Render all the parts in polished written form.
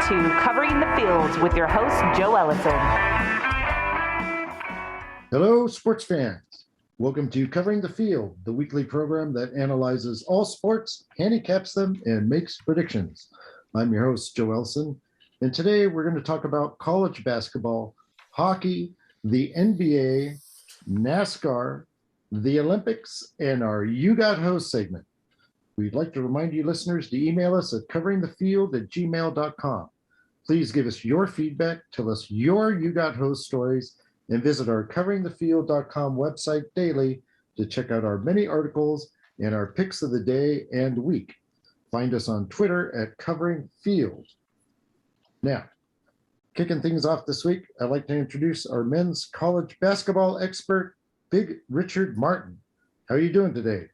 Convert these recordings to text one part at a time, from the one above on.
to Covering the Fields with your host, Joe Ellison. Hello, sports fans. Welcome to Covering the Field, the weekly program that analyzes all sports, handicaps them, and makes predictions. I'm your host, Joe Ellison, and today we're going to talk about college basketball, hockey, the NBA, NASCAR, the Olympics, and our You Got Host segment. We'd like to remind you listeners to email us at coveringthefield@gmail.com. Please give us your feedback, tell us your You Got Host stories, and visit our coveringthefield.com website daily to check out our many articles and our picks of the day and week. Find us on Twitter at coveringfield. Now, kicking things off this week, I'd like to introduce our men's college basketball expert, Big Richard Martin. How are you doing today?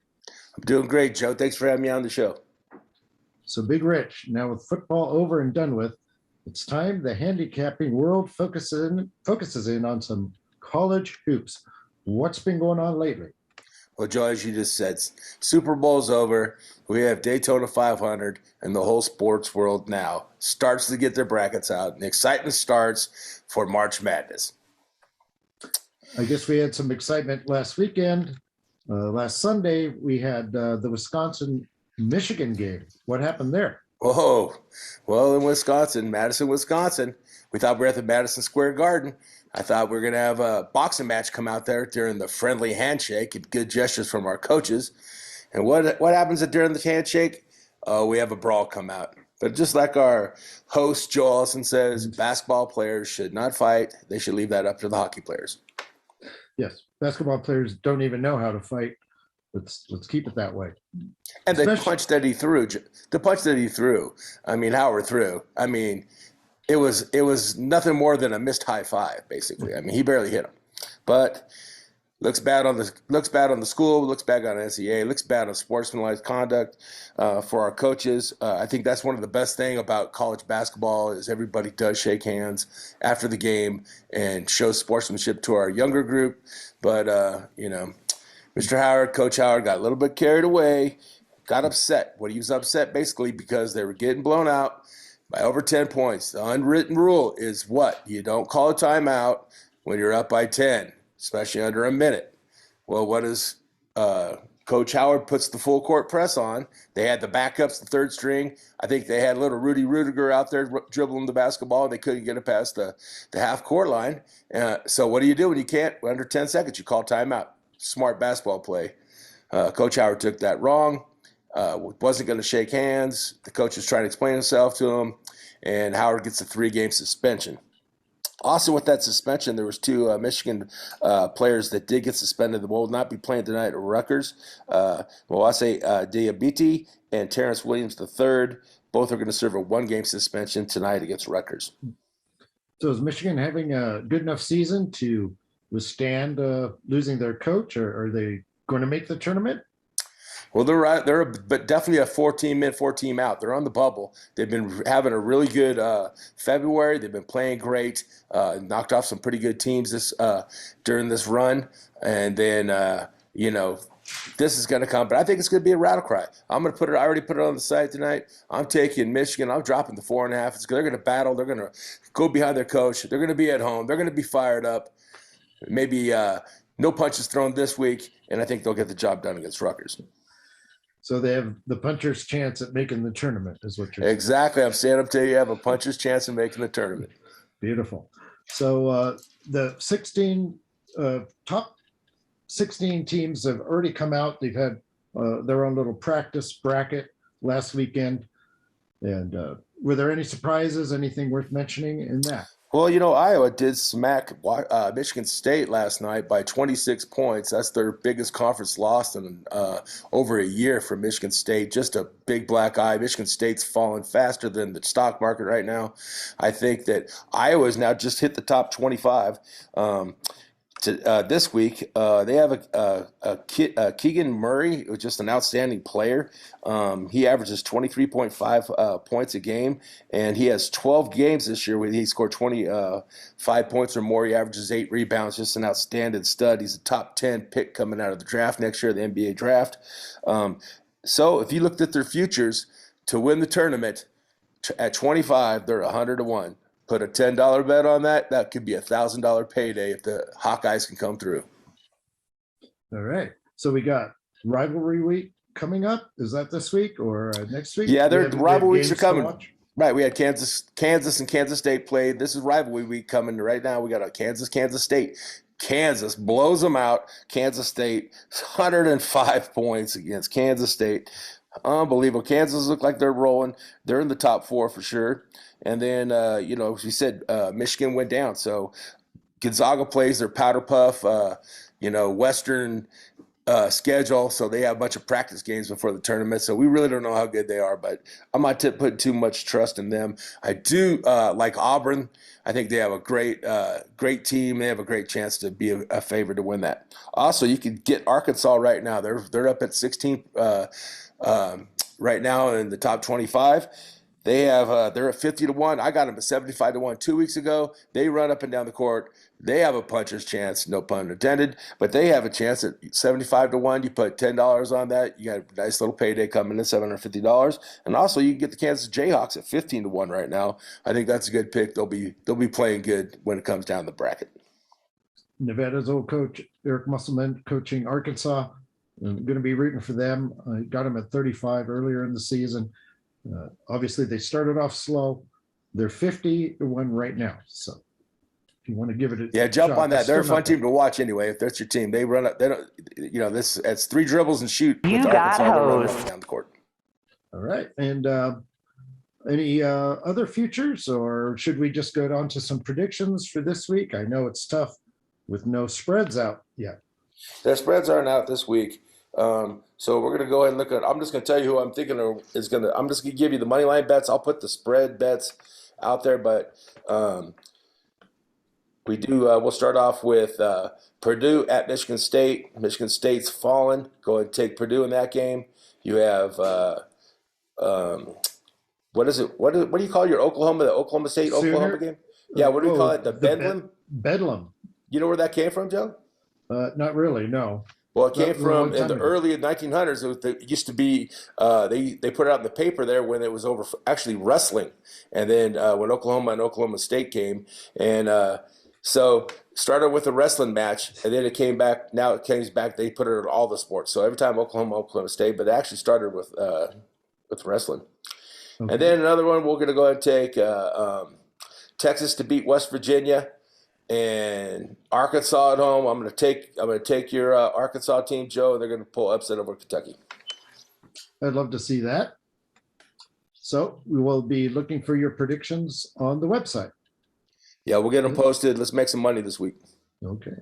I'm doing great, Joe. Thanks for having me on the show. So Big Rich, now with football over and done with, it's time the handicapping world focuses in on some college hoops. What's been going on lately? Well, Joe, as you just said, Super Bowl's over. We have Daytona 500, and the whole sports world now starts to get their brackets out, and the excitement starts for March Madness. I guess we had some excitement last weekend. Last Sunday, we had the Wisconsin-Michigan game. What happened there? Oh, well, in Wisconsin, Madison, Wisconsin, we thought we were at the Madison Square Garden. I thought we were going to have a boxing match come out there during the friendly handshake and good gestures from our coaches. And what happens during the handshake? We have a brawl come out. But just like our host, Joe Ellison, says, basketball players should not fight. They should leave that up to the hockey players. Yes, basketball players don't even know how to fight. Let's keep it that way. And the punch that he threw, I mean, Howard threw. I mean, it was nothing more than a missed high five, basically. I mean, he barely hit him. But looks bad on the school, looks bad on NCAA, looks bad on sportsmanlike conduct for our coaches. I think that's one of the best things about college basketball is everybody does shake hands after the game and show sportsmanship to our younger group. But Mr. Howard, Coach Howard, got a little bit carried away, got upset. He was upset basically because they were getting blown out by over 10 points. The unwritten rule is what? You don't call a timeout when you're up by 10, especially under a minute. Well, what does Coach Howard puts the full court press on? They had the backups, the third string. I think they had little Rudy Rudiger out there dribbling the basketball. They couldn't get it past the half court line. So what do you do when you can't? Under 10 seconds, you call timeout. Smart basketball play. Coach Howard took that wrong. Wasn't going to shake hands. The coach was trying to explain himself to him, and Howard gets a 3-game suspension. Also, with that suspension, there was 2 Michigan players that did get suspended. They will not be playing tonight at Rutgers. Moase Diabiti and Terrence Williams III. Both are going to serve a 1-game suspension tonight against Rutgers. So is Michigan having a good enough season to withstand losing their coach, or are they going to make the tournament? Well, they're but definitely a 4-team in, 4-team out. They're on the bubble. They've been having a really good February. They've been playing great. Knocked off some pretty good teams during this run, and then this is going to come. But I think it's going to be a rattle cry. I'm going to put it. I already put it on the site tonight. I'm taking Michigan. I'm dropping the 4.5. They're going to battle. They're going to go behind their coach. They're going to be at home. They're going to be fired up. Maybe no punches thrown this week, and I think they'll get the job done against Rutgers. So they have the puncher's chance at making the tournament, is what you're saying. Exactly. I'm saying up to you have a puncher's chance of making the tournament. Beautiful. So the top 16 teams have already come out. They've had their own little practice bracket last weekend. And were there any surprises, anything worth mentioning in that? Well, Iowa did smack Michigan State last night by 26 points. That's their biggest conference loss in over a year for Michigan State. Just a big black eye. Michigan State's falling faster than the stock market right now. I think that Iowa's now just hit the top 25. This week, they have Keegan Murray, who's just an outstanding player. He averages 23.5 points a game, and he has 12 games this year where he scored 25 points or more. He averages 8 rebounds, just an outstanding stud. He's a top 10 pick coming out of the draft next year, the NBA draft. So if you looked at their futures to win the tournament, At 25, they're 100-1. Put a $10 bet on that. That could be a $1,000 payday if the Hawkeyes can come through. All right. So we got rivalry week coming up. Is that this week or next week? Yeah, We their rivalry weeks are games to coming. watch? Right, we had Kansas and Kansas State played. This is rivalry week coming right now. We got a Kansas State. Kansas blows them out. Kansas State, 105 points against Kansas State. Unbelievable. Kansas look like they're rolling. They're in the top 4 for sure. And then, as we said, Michigan went down. So Gonzaga plays their powder puff, Western schedule. So they have a bunch of practice games before the tournament. So we really don't know how good they are, but I'm not putting too much trust in them. I do like Auburn. I think they have a great team. They have a great chance to be a favorite to win that. Also, you can get Arkansas right now. They're up at 16 right now in the top 25. They're at 50-1. I got them at 75-1 2 weeks ago. They run up and down the court. They have a puncher's chance, no pun intended, but they have a chance at 75-1. You put $10 on that, you got a nice little payday coming in, $750. And also, you can get the Kansas Jayhawks at 15-1 right now. I think that's a good pick. They'll be playing good when it comes down the bracket. Nevada's old coach Eric Musselman coaching Arkansas. I'm going to be rooting for them. I got them at 35 earlier in the season. Obviously, they started off slow. They're 50-1 right now. So if you want to give it a jump shot, on that. They're a fun team team to watch anyway. If that's your team, they run up. They don't. It's 3 dribbles and shoot. You with got Arkansas, they run hosed. up down the court. All right. And any other futures, or should we just go on to some predictions for this week? I know it's tough with no spreads out yet. Their spreads aren't out this week. So we're going to go ahead and look at, I'm just going to tell you who I'm thinking I'm just going to give you the money line bets. I'll put the spread bets out there, but, we'll start off with, Purdue at Michigan State. Michigan State's fallen. Go ahead and take Purdue in that game. You have, what is it? What do you call your Oklahoma State, Oklahoma game? Yeah. What do we call it? The Bedlam? Bedlam. You know where that came from, Joe? Not really, no. Well, it came from in the ago. early 1900s. It used to be they put it out in the paper there when it was over actually wrestling, and then when Oklahoma and Oklahoma State came, and so started with a wrestling match, and then it came back. Now it comes back. They put it in all the sports. So every time Oklahoma State, but it actually started with wrestling. Okay. And then another one we're going to go ahead and take Texas to beat West Virginia. And Arkansas at home. I'm going to take your Arkansas team, Joe. They're going to pull upset over Kentucky. I'd love to see that. So we will be looking for your predictions on the website. Yeah, we'll get them posted. Let's make some money this week. Okay.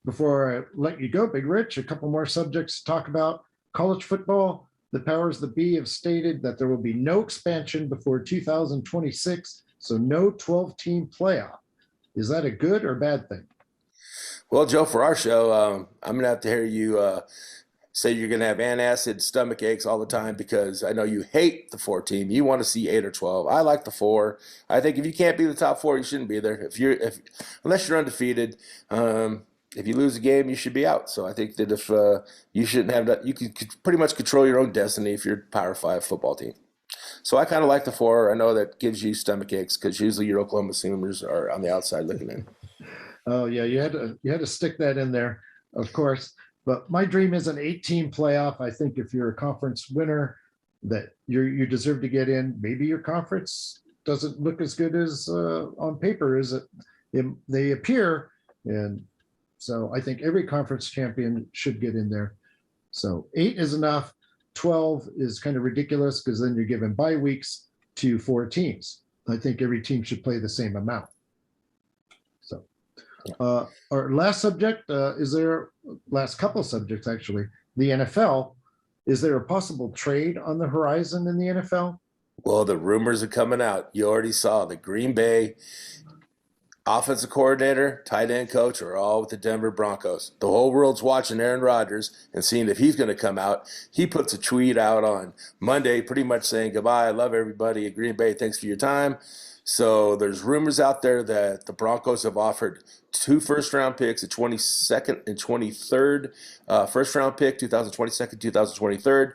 Before I let you go, Big Rich, a couple more subjects to talk about. College football. The powers that be have stated that there will be no expansion before 2026, so no 12-team playoff. Is that a good or bad thing? Well, Joe, for our show, I'm going to have to hear you say you're going to have antacid, stomach aches all the time because I know you hate the 4 team. You want to see 8 or 12. I like the 4. I think if you can't be the top 4, you shouldn't be there. Unless you're undefeated, if you lose a game, you should be out. So I think that if you shouldn't have that, you can pretty much control your own destiny if you're a Power 5 football team. So I kind of like the 4. I know that gives you stomach aches because usually your Oklahoma Sooners are on the outside looking in. Oh yeah, you had to stick that in there, of course. But my dream is an 8-team playoff. I think if you're a conference winner, that you deserve to get in. Maybe your conference doesn't look as good as on paper as they appear, and so I think every conference champion should get in there. So 8 is enough. 12 is kind of ridiculous because then you're giving bye weeks to 4 teams. I think every team should play the same amount. So our last subject last couple of subjects, actually, the NFL. Is there a possible trade on the horizon in the NFL? Well, the rumors are coming out. You already saw the Green Bay offensive coordinator, tight end coach are all with the Denver Broncos. The whole world's watching Aaron Rodgers and seeing if he's going to come out. He puts a tweet out on Monday pretty much saying, goodbye, I love everybody at Green Bay, thanks for your time. So there's rumors out there that the Broncos have offered 2 first-round picks, a 22nd and 23rd first-round pick, 2022, 2023.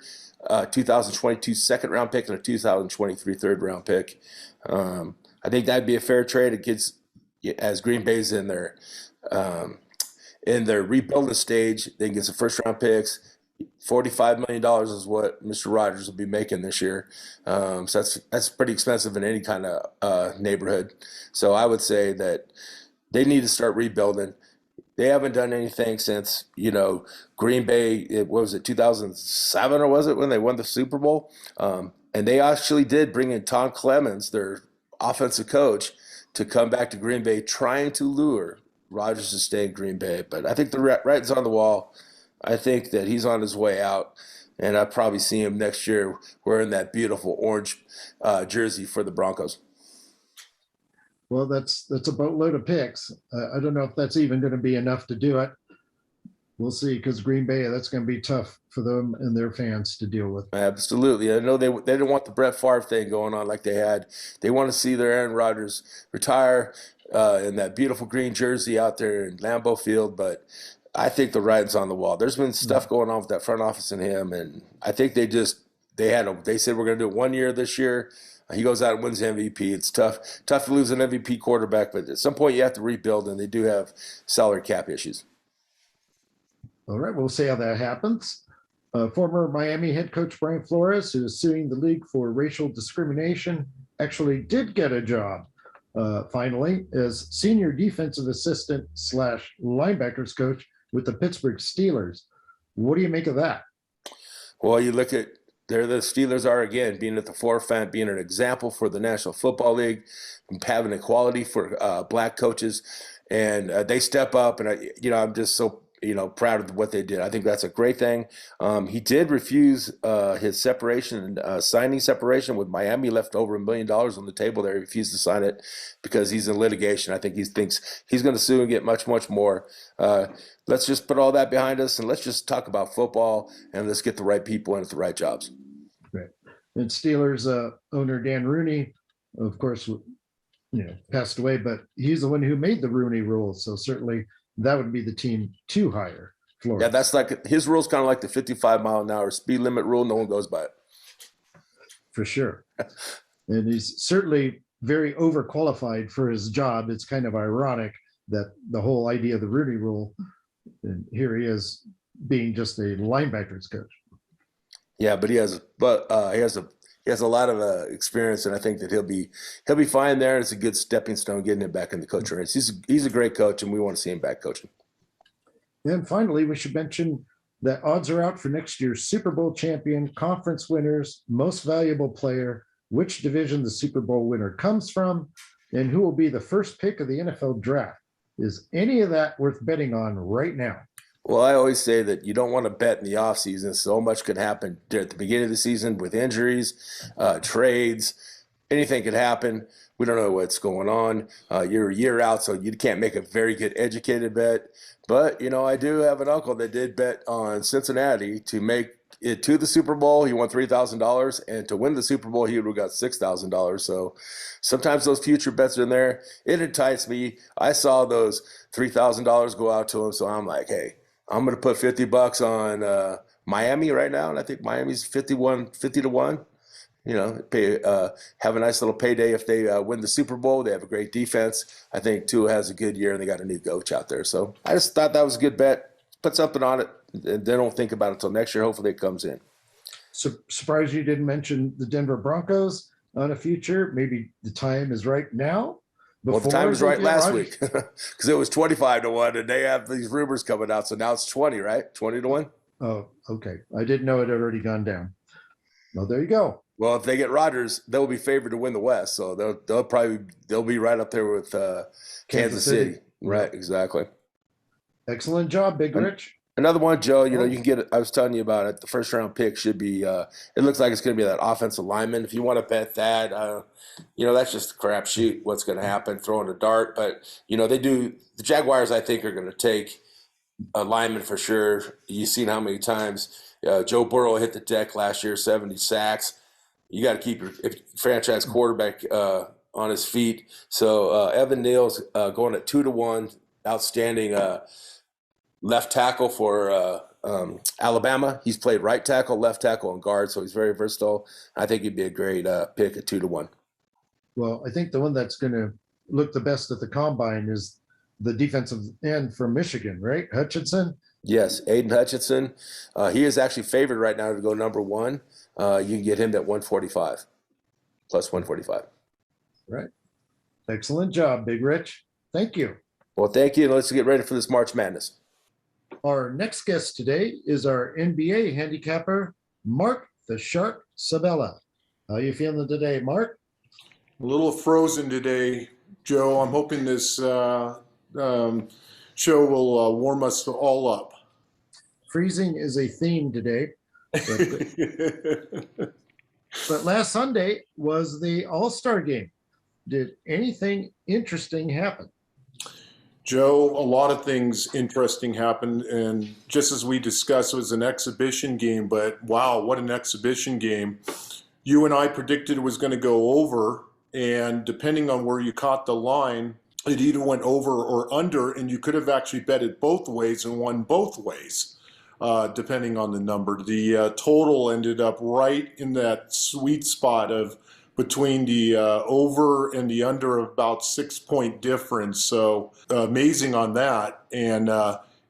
2022 second round pick and a 2023 third round pick. I think that'd be a fair trade. It gets, as Green Bay's um, in their rebuilding stage, they can get some first round picks. $45 million is what Mr. Rogers will be making this year. So that's pretty expensive in any kind of neighborhood. So I would say that they need to start rebuilding. They haven't done anything since, Green Bay, what was it, 2007 or was it when they won the Super Bowl? And they actually did bring in Tom Clemens, their offensive coach, to come back to Green Bay, trying to lure Rodgers to stay in Green Bay. But I think the writing's on the wall. I think that he's on his way out, and I'll probably see him next year wearing that beautiful orange jersey for the Broncos. Well, that's a boatload of picks. I don't know if that's even going to be enough to do it. We'll see, because Green Bay, that's going to be tough for them and their fans to deal with. Absolutely. I know they didn't want the Brett Favre thing going on like they had. They want to see their Aaron Rodgers retire in that beautiful green jersey out there in Lambeau Field, but I think the writing's on the wall. There's been stuff going on with that front office and him, and I think they said we're going to do it 1 year this year. He goes out and wins the MVP. It's tough to lose an MVP quarterback, but at some point you have to rebuild, and they do have salary cap issues. All right, we'll see how that happens. Former Miami head coach Brian Flores, who is suing the league for racial discrimination, actually did get a job, finally, as senior defensive assistant / linebackers coach with the Pittsburgh Steelers. What do you make of that? Well, you look at there the Steelers are again being at the forefront, being an example for the National Football League, having equality for black coaches, and they step up. And I'm just so proud of what they did. I think that's a great thing. He did refuse his signing separation with Miami. Left over $1 million on the table there. He refused to sign it because he's in litigation. I think he thinks he's going to sue and get much, much more. Let's just put all that behind us and let's just talk about football and let's get the right people in at the right jobs. Right. And Steelers owner Dan Rooney, of course, passed away, but he's the one who made the Rooney Rule. So certainly that would be the team to hire Flores. Yeah, that's like his rule's kind of like the 55-mile-an-hour speed limit rule. No one goes by it. For sure. And he's certainly very overqualified for his job. It's kind of ironic that the whole idea of the Rooney Rule, and here he is being just a linebackers coach. Yeah, but he has a lot of experience, and I think that he'll be fine there. And it's a good stepping stone getting him back in the coaching ranks. He's a great coach, and we want to see him back coaching. And finally, we should mention that odds are out for next year's Super Bowl champion, conference winners, most valuable player, which division the Super Bowl winner comes from, and who will be the first pick of the NFL draft. Is any of that worth betting on right now? Well, I always say that you don't want to bet in the offseason. So much could happen at the beginning of the season with injuries, trades, anything could happen. We don't know what's going on. You're a year out, so you can't make a very good educated bet. But, I do have an uncle that did bet on Cincinnati to make it to the Super Bowl. He won $3,000, and to win the Super Bowl, he would have got $6,000. So sometimes those future bets are in there. It enticed me. I saw those $3,000 go out to him, so I'm like, hey, I'm going to put $50 on Miami right now, and I think Miami's 50 to 1. Have a nice little payday if they win the Super Bowl. They have a great defense. I think Tua has a good year, and they got a new coach out there. So I just thought that was a good bet. Put something on it, and then don't think about it until next year. Hopefully it comes in. Surprised you didn't mention the Denver Broncos on a future. Maybe the time is right now. Well, the time was right last week because it was 25 to 1, and they have these rumors coming out. So now it's 20, right? 20 to 1. Oh, okay. I didn't know it had already gone down. Well, there you go. Well, if they get Rodgers, they'll be favored to win the West. So they'll be right up there with Kansas City. Right, exactly. Excellent job, Big Rich. Another one, Joe, you can get it. I was telling you about it. The first round pick should be, it looks like it's going to be that offensive lineman. If you want to bet that, that's just a crapshoot what's going to happen, throwing a dart. But, the Jaguars, I think, are going to take a lineman for sure. You've seen how many times Joe Burrow hit the deck last year, 70 sacks. You got to keep your franchise quarterback on his feet. So Evan Neal's going at 2 to 1, outstanding left tackle for Alabama. He's played right tackle, left tackle, and guard, so he's very versatile. I think he'd be a great pick at 2-1. Well, I think the one that's going to look the best at the combine is the defensive end from Michigan, right? Hutchinson? Yes, Aiden Hutchinson. He is actually favored right now to go number 1. You can get him at 145, plus 145. Right. Excellent job, Big Rich. Thank you. Well, thank you. Let's get ready for this March Madness. Our next guest today is our NBA handicapper, Marc the Shark Sabella. How are you feeling today, Marc? A little frozen today, Joe. I'm hoping this show will warm us all up. Freezing is a theme today. But last Sunday was the All-Star game. Did anything interesting happen? Joe, a lot of things interesting happened. And just as we discussed, it was an exhibition game. But wow, what an exhibition game. You and I predicted it was going to go over. And depending on where you caught the line, it either went over or under, and you could have actually bet it both ways and won both ways, depending on the number. The total ended up right in that sweet spot of between the over and the under of about 6-point difference. So amazing on that. And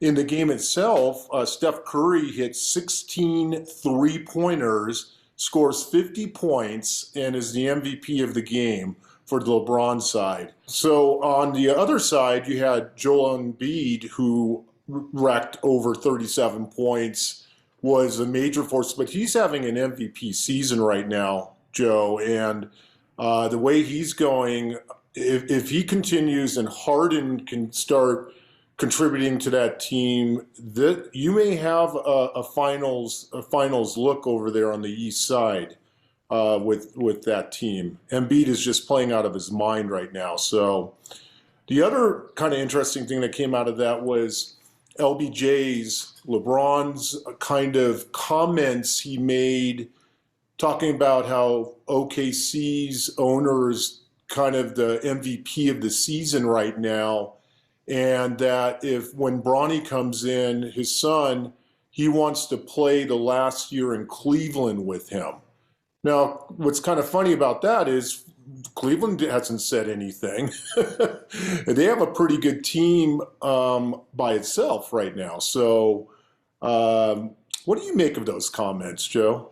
in the game itself, Steph Curry hit 16 three-pointers, scores 50 points, and is the MVP of the game for the LeBron side. So on the other side, you had Joel Embiid, who racked over 37 points, was a major force, but he's having an MVP season right now, Joe, and the way he's going, if he continues and Harden can start contributing to that team, that you may have a finals look over there on the East Side with that team. Embiid is just playing out of his mind right now. So the other kind of interesting thing that came out of that was LeBron's kind of comments he made talking about how OKC's owner is kind of the MVP of the season right now. And that if when Bronny comes in, his son, he wants to play the last year in Cleveland with him. Now, what's kind of funny about that is Cleveland hasn't said anything. They have a pretty good team by itself right now. So what do you make of those comments, Joe?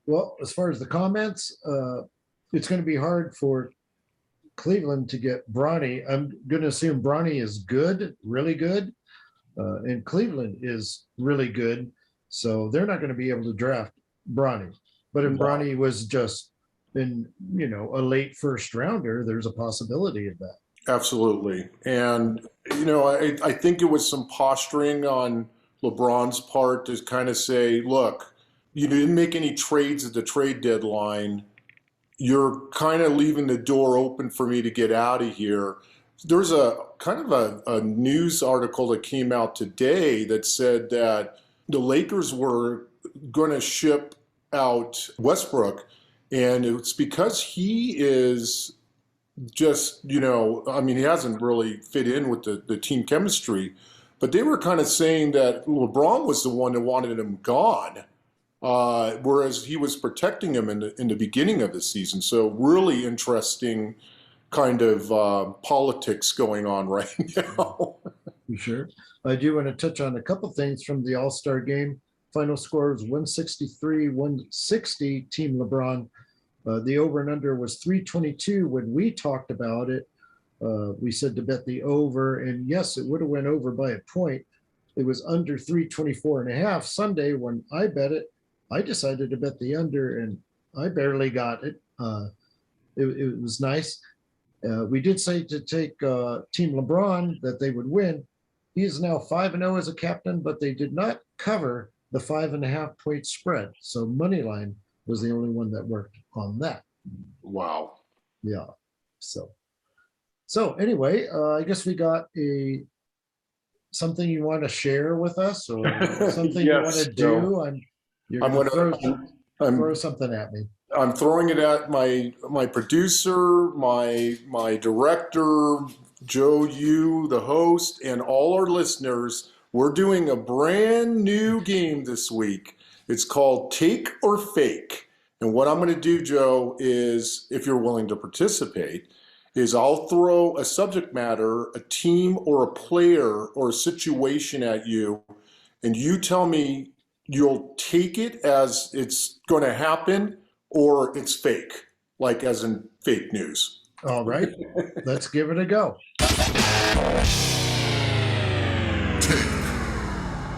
Well, as far as the comments, it's going to be hard for Cleveland to get Bronny. I'm going to assume Bronny is good, really good, and Cleveland is really good. So they're not going to be able to draft Bronny. But if Bronny was just a late first rounder, there's a possibility of that. Absolutely. And, I think it was some posturing on LeBron's part to kind of say, look, you didn't make any trades at the trade deadline. You're kind of leaving the door open for me to get out of here. There's a kind of a news article that came out today that said that the Lakers were going to ship out Westbrook, and it's because he is just, he hasn't really fit in with the team chemistry, but they were kind of saying that LeBron was the one that wanted him gone. Whereas he was protecting him in the beginning of the season. So really interesting kind of politics going on right now. Sure. I do want to touch on a couple things from the All-Star game. Final score was 163-160, Team LeBron. The over and under was 322 when we talked about it. We said to bet the over, and yes, it would have went over by a point. It was under 324.5 Sunday when I bet it. I decided to bet the under, and I barely got it. It was nice. We did say to take Team LeBron that they would win. He is now 5-0 as a captain, but they did not cover the 5.5-point spread. So money line was the only one that worked on that. Wow. Yeah. So anyway, I guess we got something you want to share with us, or something you want to do. I'm going to throw something at me. I'm throwing it at my producer, my director, Joe, you, the host, and all our listeners. We're doing a brand new game this week. It's called Take or Fake. And what I'm going to do, Joe, is, if you're willing to participate, is I'll throw a subject matter, a team or a player or a situation at you, and you tell me you'll take it as it's going to happen or it's fake, like as in fake news. All right, let's give it a go.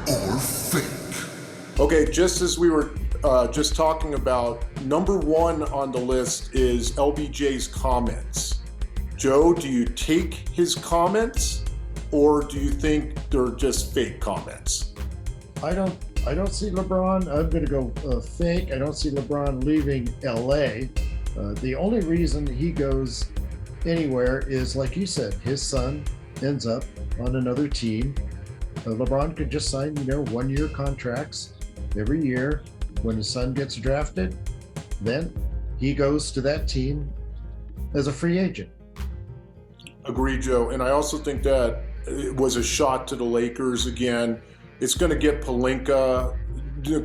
Or fake. Okay, just as we were just talking about, number one on the list is LBJ's comments. Joe, do you take his comments, or do you think they're just fake comments? I don't see LeBron. I'm going to go fake. I don't see LeBron leaving LA. The only reason he goes anywhere is, like you said, his son ends up on another team. LeBron could just sign, 1-year contracts every year. When his son gets drafted, then he goes to that team as a free agent. Agree, Joe. And I also think that it was a shot to the Lakers again. It's going to get Pelinka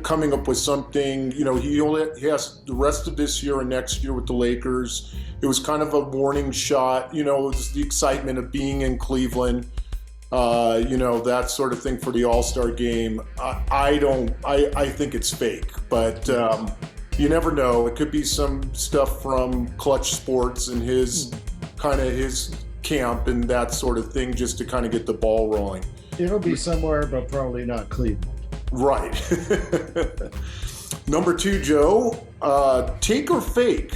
coming up with something. He has the rest of this year and next year with the Lakers. It was kind of a warning shot. It was the excitement of being in Cleveland. That sort of thing for the All-Star game. I think it's fake, but you never know. It could be some stuff from Clutch Sports and his camp and that sort of thing, just to kind of get the ball rolling. It'll be somewhere, but probably not Cleveland. Right. Number two, Joe, take or fake.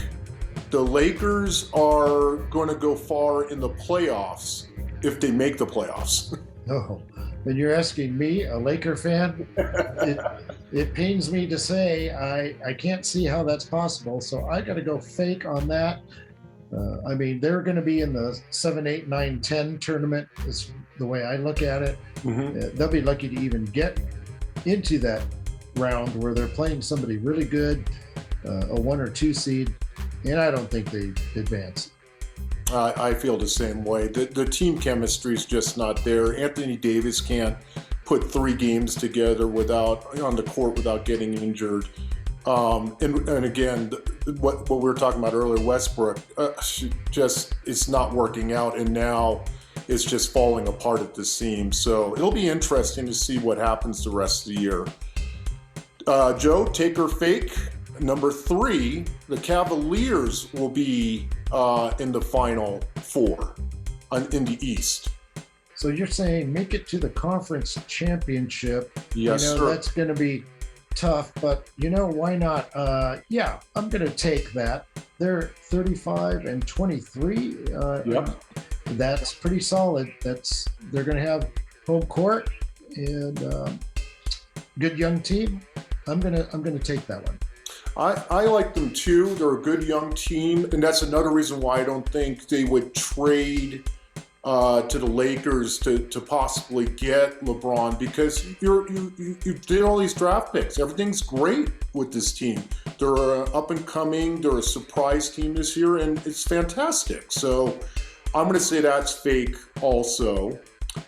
The Lakers are going to go far in the playoffs if they make the playoffs. Oh, and you're asking me, a Laker fan? It pains me to say I can't see how that's possible, so I got to go fake on that. They're going to be in the 7, 8, 9, 10 tournament, is the way I look at it. Mm-hmm. They'll be lucky to even get into that round where they're playing somebody really good, a 1 or 2 seed, and I don't think they advance. I feel the same way. The team chemistry is just not there. Anthony Davis can't put 3 games together on the court without getting injured. And again, what we were talking about earlier, Westbrook, it's not working out, and now it's just falling apart at the seams. So it'll be interesting to see what happens the rest of the year. Joe, take or fake? Number 3, the Cavaliers will be in the Final Four in the East. So you're saying make it to the conference championship? Yes, sir. That's going to be tough, but why not? I'm going to take that. They're 35-23. Yep. That's pretty solid. They're going to have home court and good young team. I'm going to take that one. I like them too. They're a good young team, and that's another reason why I don't think they would trade to the Lakers to possibly get LeBron, because you did all these draft picks. Everything's great with this team. They're up and coming. They're a surprise team this year, and it's fantastic. So I'm going to say that's fake also.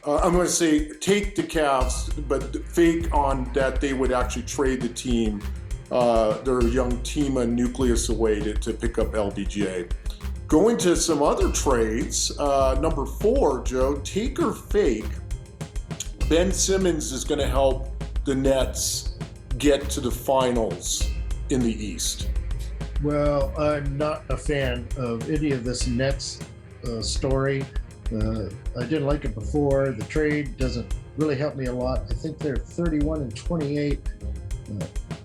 I'm going to say take the Cavs, but fake on that they would actually trade the team, their young team and nucleus away to pick up LBJ. Going to some other trades, number 4, Joe, take or fake, Ben Simmons is going to help the Nets get to the finals in the East. Well, I'm not a fan of any of this Nets story. I didn't like it before. The trade doesn't really help me a lot. I think they're 31-28.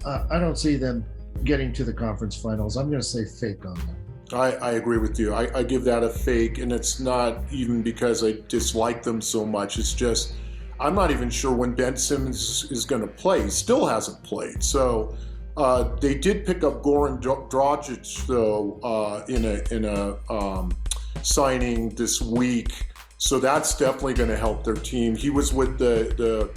I don't see them getting to the conference finals. I'm going to say fake on them. I agree with you. I give that a fake, and it's not even because I dislike them so much. It's just I'm not even sure when Ben Simmons is going to play. He still hasn't played. So they did pick up Goran Dragic, though, in a signing this week. So that's definitely going to help their team. He was with the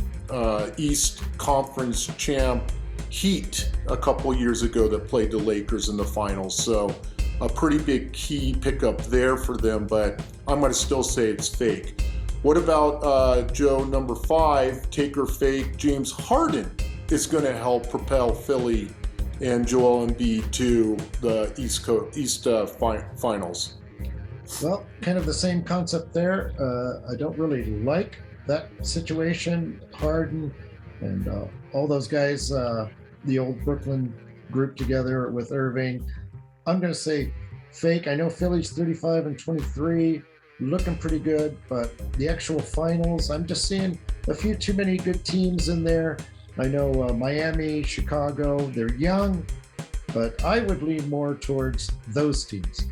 East Conference champ Heat a couple years ago that played the Lakers in the finals. So a pretty big key pickup there for them, but I'm going to still say it's fake. What about Joe, number 5, take or fake? James Harden is going to help propel Philly and Joel Embiid to the East Finals. Well, kind of the same concept there. I don't really like that situation. Harden and all those guys, the old Brooklyn group together with Irving. I'm going to say fake. I know Philly's 35-23, looking pretty good, but the actual finals, I'm just seeing a few too many good teams in there. I know Miami, Chicago, they're young, but I would lean more towards those teams.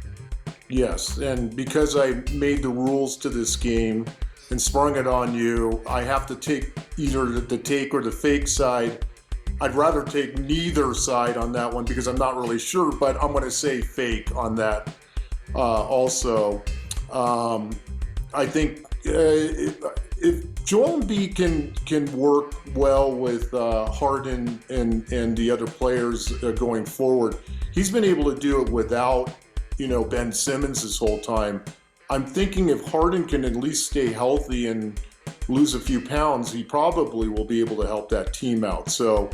Yes, and because I made the rules to this game and sprung it on you, I have to take either the take or the fake side. I'd rather take neither side on that one because I'm not really sure, but I'm going to say fake on that also. I think if Joel Embiid can work well with Harden and the other players going forward, he's been able to do it without Ben Simmons this whole time. I'm thinking if Harden can at least stay healthy and lose a few pounds, he probably will be able to help that team out. So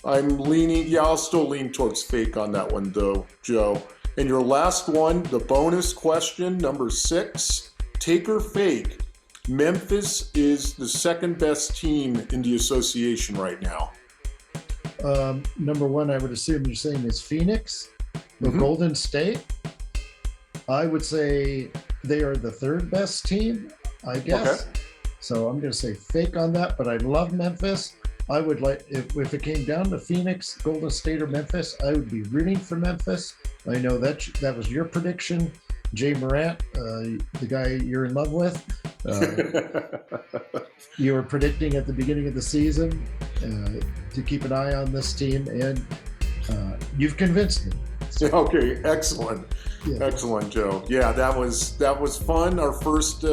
I'm I'll still lean towards fake on that one though, Joe. And your last one, the bonus question, number 6, take or fake? Memphis is the second best team in the association right now. Number 1, I would assume you're saying is Phoenix or Golden State. I would say they are the 3rd best team, I guess. Okay. So I'm going to say fake on that, but I love Memphis. I would like, if it came down to Phoenix, Golden State, or Memphis, I would be rooting for Memphis. I know that was your prediction. Jay Morant, the guy you're in love with, you were predicting at the beginning of the season to keep an eye on this team, and you've convinced me. Okay, excellent. Yeah. Excellent, Joe. Yeah, that was fun. Our first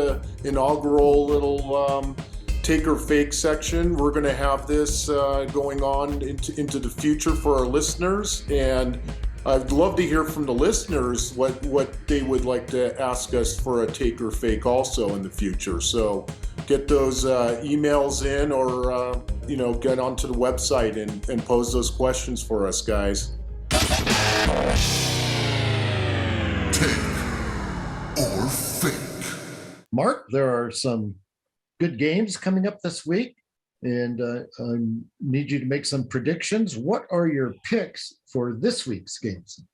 inaugural little take or fake section. We're going to have this going on into the future for our listeners, and I'd love to hear from the listeners what they would like to ask us for a take or fake also in the future. So get those emails in, or get onto the website and pose those questions for us, guys. Or fake. Marc, there are some good games coming up this week, and I need you to make some predictions. What are your picks for this week's games?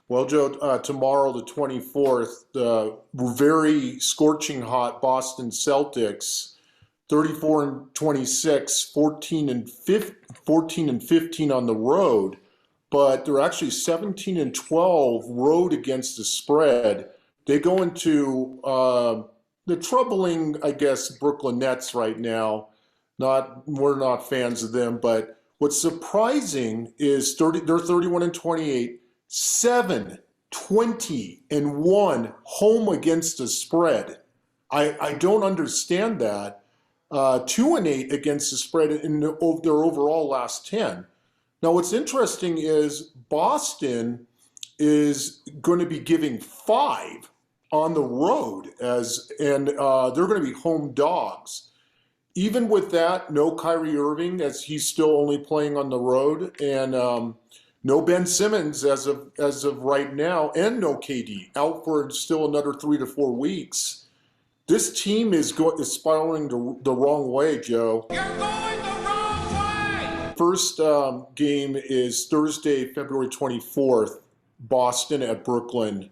Well, Joe, tomorrow, the 24th, the very scorching hot Boston Celtics, 34-26, 14-15 on the road, but they're actually 17-12 road against the spread. They go into the troubling, I guess, Brooklyn Nets right now. We're not fans of them, but what's surprising is they're 31-28, 7-20-1 home against the spread. I don't understand that. 2-8 against the spread in their overall last 10. Now, what's interesting is Boston is going to be giving 5 on the road, and they're going to be home dogs. Even with that, no Kyrie Irving, as he's still only playing on the road, and no Ben Simmons as of right now, and no KD, out for still another 3 to 4 weeks. This team is spiraling the wrong way, Joe. You're going the wrong way! First game is Thursday, February 24th, Boston at Brooklyn.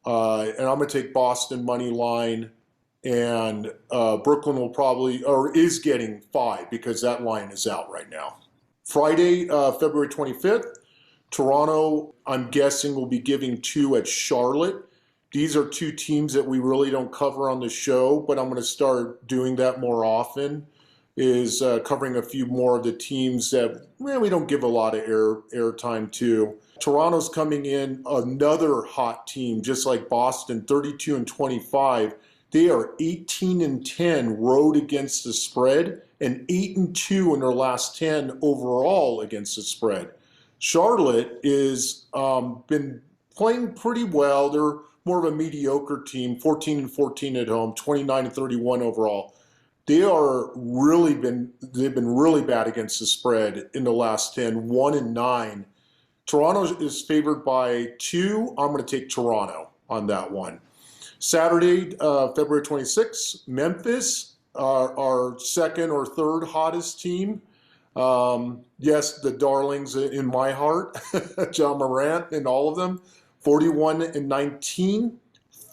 And I'm going to take Boston money line, and Brooklyn is getting 5 because that line is out right now. Friday, February 25th, Toronto, I'm guessing, will be giving 2 at Charlotte. These are 2 teams that we really don't cover on the show, but I'm going to start doing that more often, is covering a few more of the teams that we don't give a lot of airtime to. Toronto's coming in, another hot team, just like Boston, 32-25. They are 18-10 road against the spread and 8-2 in their last 10 overall against the spread. Charlotte is been playing pretty well. They're more of a mediocre team, 14-14 at home, 29-31 overall. They've been really bad against the spread in the last 10, 1-9. Toronto is favored by 2. I'm going to take Toronto on that one. Saturday, February 26th, Memphis, our second or third hottest team. Yes, the darlings in my heart, John Morant and all of them, 41-19,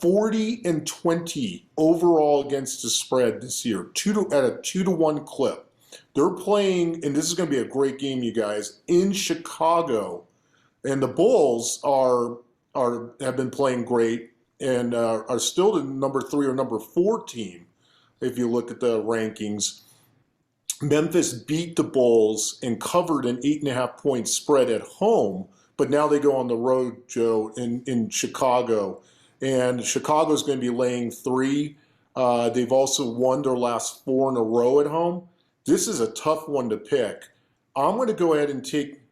40-20 overall against the spread this year, at a 2-1 clip. They're playing, and this is going to be a great game, you guys, in Chicago, and the Bulls have been playing great and are still the number 3 or number 4 team if you look at the rankings. Memphis beat the Bulls and covered an 8.5-point spread at home, but now they go on the road, Joe, in Chicago. And Chicago's going to be laying 3. They've also won their last 4 in a row at home. This is a tough one to pick. I'm going to go ahead and take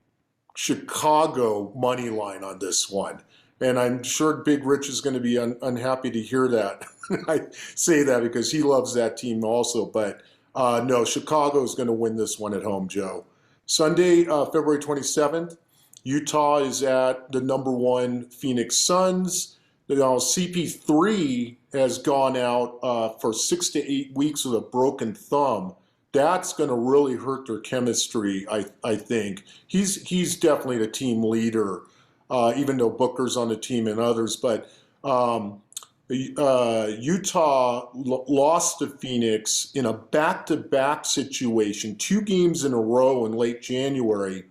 Chicago money line on this one. And I'm sure Big Rich is going to be unhappy to hear that. I say that because he loves that team also, but no, Chicago is going to win this one at home, Joe. Sunday, February 27th, Utah is at the number 1 Phoenix Suns. CP3 has gone out for 6 to 8 weeks with a broken thumb. That's going to really hurt their chemistry, I think. He's definitely the team leader, even though Booker's on the team and others. But Utah lost to Phoenix in a back-to-back situation, 2 games in a row in late January.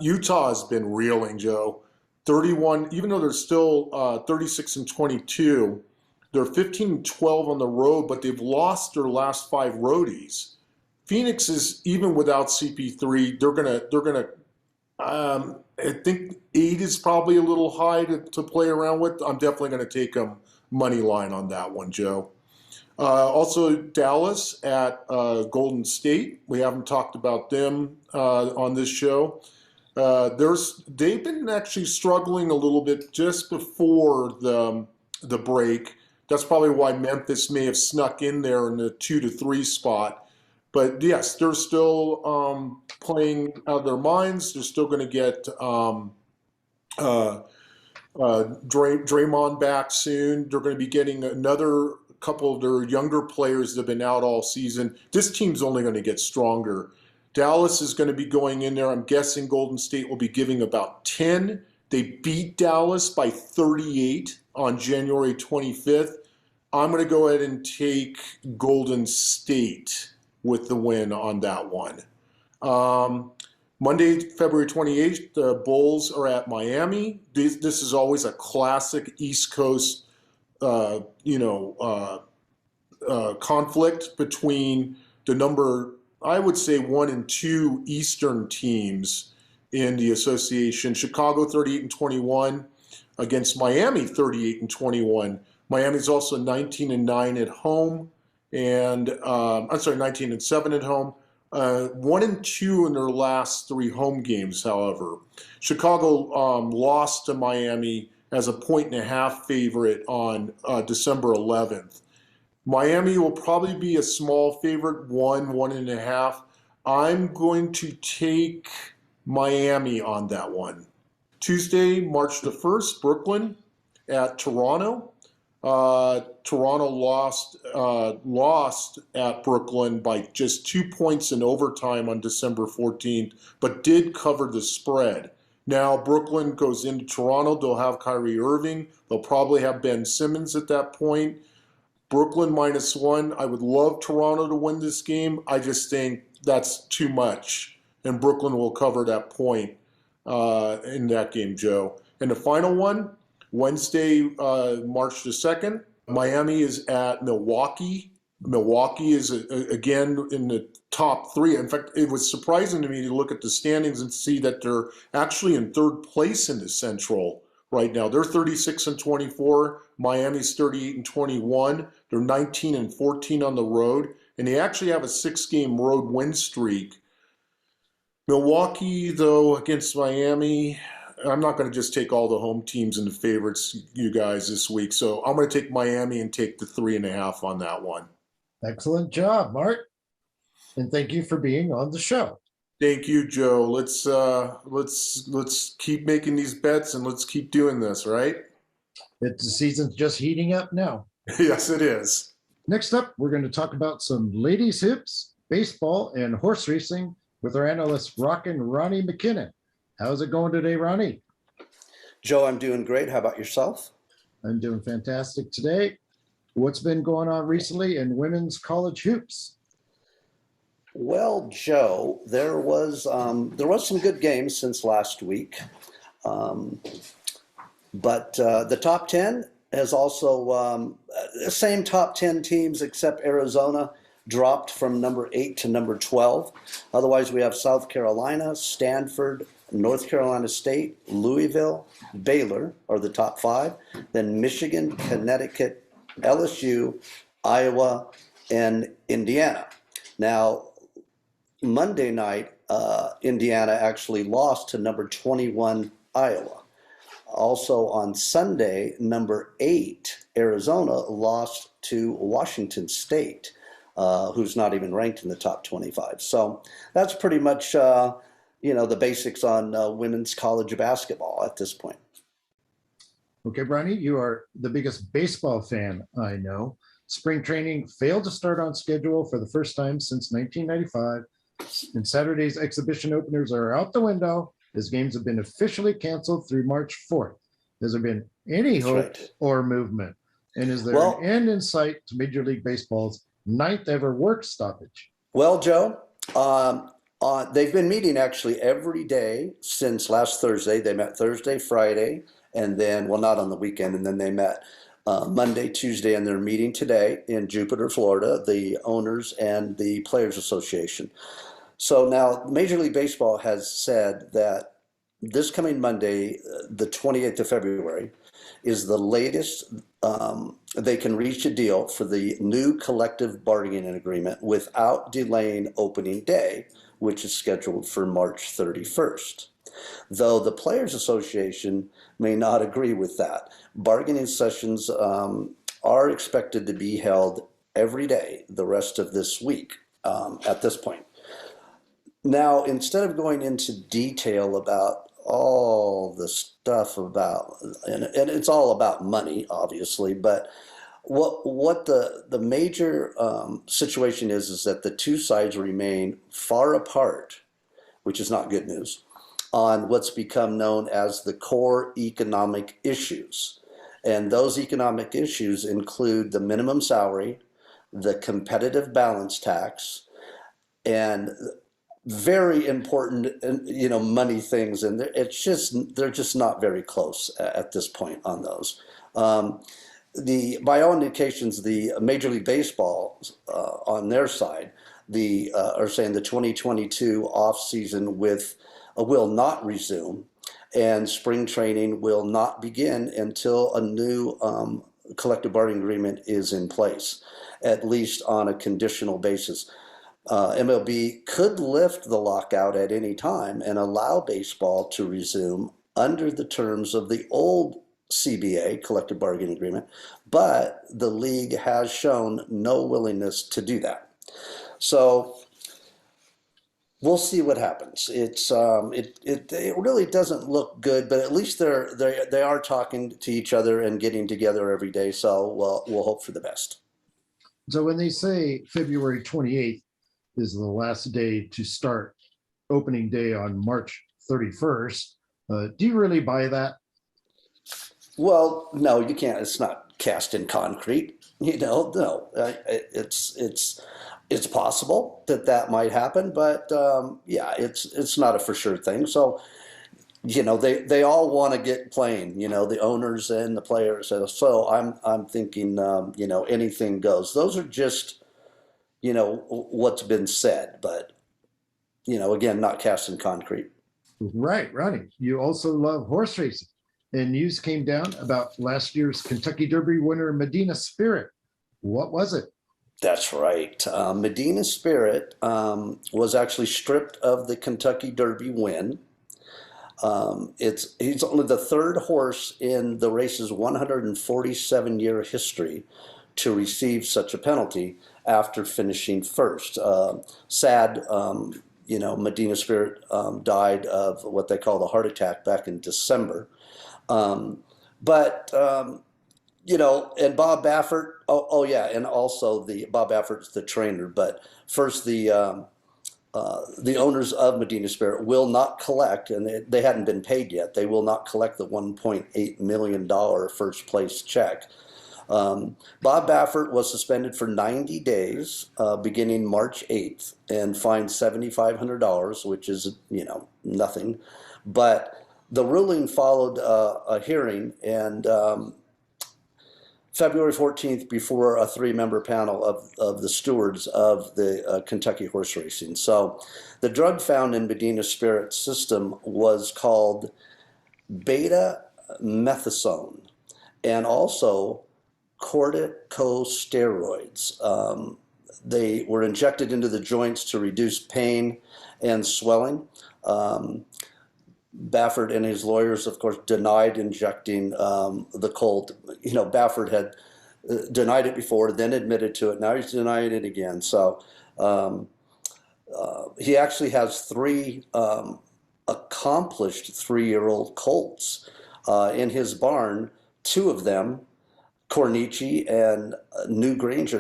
Utah has been reeling, Joe. 31, even though they're still 36-22, they're 15-12 on the road, but they've lost their last 5 roadies. Phoenix is, even without CP3, they're gonna. I think 8 is probably a little high to play around with. I'm definitely going to take them money line on that one, Joe. Also, Dallas at Golden State. We haven't talked about them on this show. They've been actually struggling a little bit just before the break. That's probably why Memphis may have snuck in there in the 2-3 spot. But yes, they're still playing out of their minds. They're still going to get Draymond back soon. They're going to be getting another couple of their younger players that have been out all season. This team's only going to get stronger. Dallas is going to be going in there. I'm guessing Golden State will be giving about 10. They beat Dallas by 38 on January 25th. I'm going to go ahead and take Golden State with the win on that one. Monday, February 28th, the Bulls are at Miami. This is always a classic East Coast, conflict between the number, I would say, 1 and 2 Eastern teams in the association. Chicago 38-21 against Miami 38-21. Miami's also 19-9 at home. And 19-7 at home. 1-2 in their last 3 home games, however. Chicago lost to Miami as a 1.5 favorite on December 11th. Miami will probably be a small favorite, 1.5. I'm going to take Miami on that one. Tuesday, March the 1st, Brooklyn at Toronto. Toronto lost at Brooklyn by just 2 points in overtime on December 14th, but did cover the spread. Now Brooklyn goes into Toronto. They'll have Kyrie Irving. They'll probably have Ben Simmons at that point. Brooklyn -1. I would love Toronto to win this game. I just think that's too much, and Brooklyn will cover that point in that game, Joe. And the final one, Wednesday, March the 2nd, Miami is at Milwaukee. Milwaukee is, again, in the top 3. In fact, it was surprising to me to look at the standings and see that they're actually in 3rd place in the Central right now. They're 36-24. Miami's 38-21. They're 19-14 on the road. And they actually have a 6-game road win streak. Milwaukee, though, against Miami, I'm not going to just take all the home teams and the favorites, you guys, this week. So I'm going to take Miami and take the 3.5 on that one. Excellent job, Mark. And thank you for being on the show. Thank you, Joe. Let's keep making these bets and let's keep doing this, right? The season's just heating up now. Yes, it is. Next up, we're going to talk about some ladies hoops, baseball, and horse racing with our analysts rockin' Ronnie McKinnon. How's it going today, Ronnie? Joe, I'm doing great. How about yourself? I'm doing fantastic today. What's been going on recently in women's college hoops? Well, Joe, there was some good games since last week, but the top 10 has also the same top 10 teams except Arizona dropped from number 8 to number 12. Otherwise, we have South Carolina, Stanford, North Carolina State, Louisville, Baylor are the top 5. Then Michigan, Connecticut, LSU, Iowa, and Indiana. Now, Monday night, Indiana actually lost to number 21, Iowa. Also on Sunday, number 8, Arizona lost to Washington State, who's not even ranked in the top 25. So that's pretty much, the basics on women's college basketball at this point. Okay, Ronnie, you are the biggest baseball fan I know. Spring training failed to start on schedule for the first time since 1995. And Saturday's exhibition openers are out the window as games have been officially canceled through March 4th. Has there been any hope or movement? And is there an end in sight to Major League Baseball's 9th ever work stoppage? Well, Joe, they've been meeting actually every day since last Thursday. They met Thursday, Friday, and then, well, not on the weekend, and then they met Monday, Tuesday, and they're meeting today in Jupiter, Florida, the owners and the Players Association. So now Major League Baseball has said that this coming Monday, the 28th of February, is the latest they can reach a deal for the new collective bargaining agreement without delaying opening day, which is scheduled for March 31st. Though the Players Association may not agree with that. Bargaining sessions are expected to be held every day the rest of this week at this point. Now, instead of going into detail about all the stuff about, and it's all about money, obviously, but what the major situation is that the two sides remain far apart, which is not good news, on what's become known as the core economic issues. And those economic issues include the minimum salary, the competitive balance tax, and very important, money things. And they're just not very close at this point on those. By all indications, the Major League Baseball on their side, are saying the 2022 off season will not resume, and spring training will not begin until a new collective bargaining agreement is in place, at least on a conditional basis. MLB could lift the lockout at any time and allow baseball to resume under the terms of the old CBA, collective bargaining agreement, but the league has shown no willingness to do that. So we'll see what happens. It really doesn't look good, but at least they are talking to each other and getting together every day. So we'll hope for the best. So when they say February 28th is the last day to start opening day on March 31st, do you really buy that? Well, no, you can't. It's not cast in concrete. No, it's possible that might happen, but it's not a for sure thing. So, they all want to get playing. The owners and the players. So I'm thinking, anything goes. Those are just, what's been said, but again, not cast in concrete. Right, Ronnie. You also love horse racing. And news came down about last year's Kentucky Derby winner, Medina Spirit. What was it? That's right. Medina Spirit was actually stripped of the Kentucky Derby win. He's only the third horse in the race's 147-year history to receive such a penalty after finishing first. Sad, Medina Spirit died of what they call a heart attack back in December. And Bob Baffert, and also Bob Baffert's the trainer, but first the owners of Medina Spirit will not collect, and they hadn't been paid yet, they will not collect the $1.8 million first place check. Bob Baffert was suspended for 90 days beginning March 8th and fined $7,500, which is, nothing. But the ruling followed a hearing, and February 14th before a three-member panel of the stewards of the Kentucky horse racing. So the drug found in Medina Spirit's system was called beta-methasone and also corticosteroids. They were injected into the joints to reduce pain and swelling. Baffert and his lawyers, of course, denied injecting the colt. Baffert had denied it before, then admitted to it. Now he's denying it again. So he actually has three accomplished 3-year-old colts in his barn. Two of them, Cornici and Newgrange,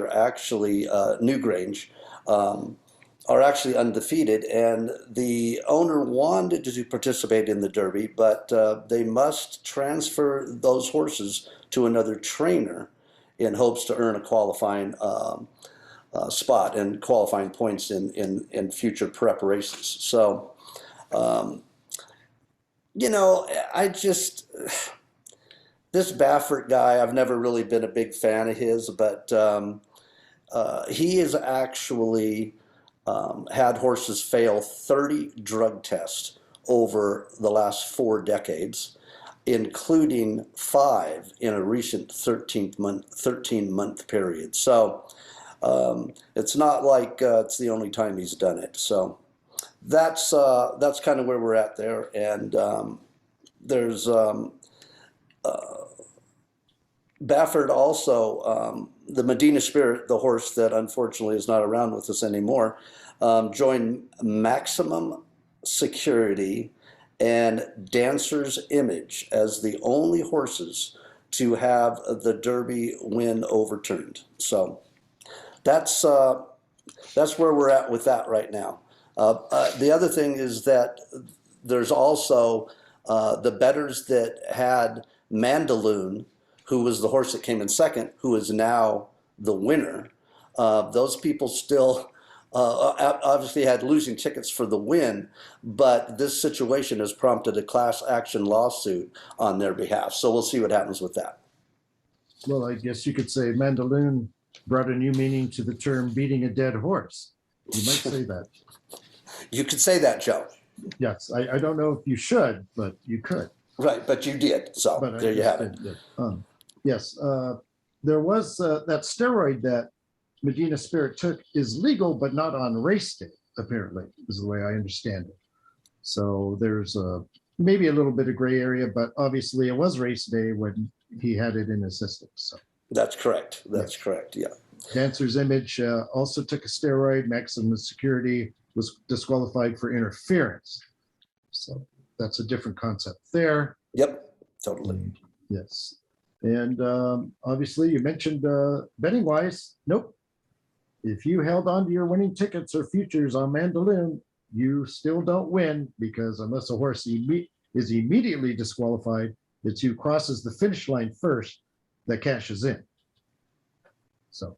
are actually undefeated, and the owner wanted to participate in the Derby, but they must transfer those horses to another trainer in hopes to earn a qualifying spot and qualifying points in future prep races. So, this Baffert guy, I've never really been a big fan of his, but he is actually had horses fail 30 drug tests over the last 4 decades, including 5 in a recent 13-month period. So it's not like it's the only time he's done it. So that's kind of where we're at there. And there's Baffert also, the Medina Spirit, the horse that unfortunately is not around with us anymore, joined Maximum Security and Dancer's Image as the only horses to have the Derby win overturned. So that's where we're at with that right now. The other thing is that there's also the bettors that had Mandaloon, who was the horse that came in second, who is now the winner. Those people still obviously had losing tickets for the win, but this situation has prompted a class action lawsuit on their behalf. So we'll see what happens with that. Well, I guess you could say Mandaloon brought a new meaning to the term beating a dead horse. You might say that. You could say that, Joe. Yes, I don't know if you should, but you could. Right, but you did. So there you have it. Yes, there was that steroid that Medina Spirit took is legal, but not on race day, apparently, is the way I understand it. So there's maybe a little bit of gray area, but obviously it was race day when he had it in his system. So that's correct. That's correct. Yeah. Dancer's Image also took a steroid. Maximum Security was disqualified for interference. So that's a different concept there. Yep, totally. Yes. And obviously you mentioned betting wise, nope. If you held on to your winning tickets or futures on Mandaloon, you still don't win, because unless a horse is immediately disqualified, it's who crosses the finish line first that cashes in. So,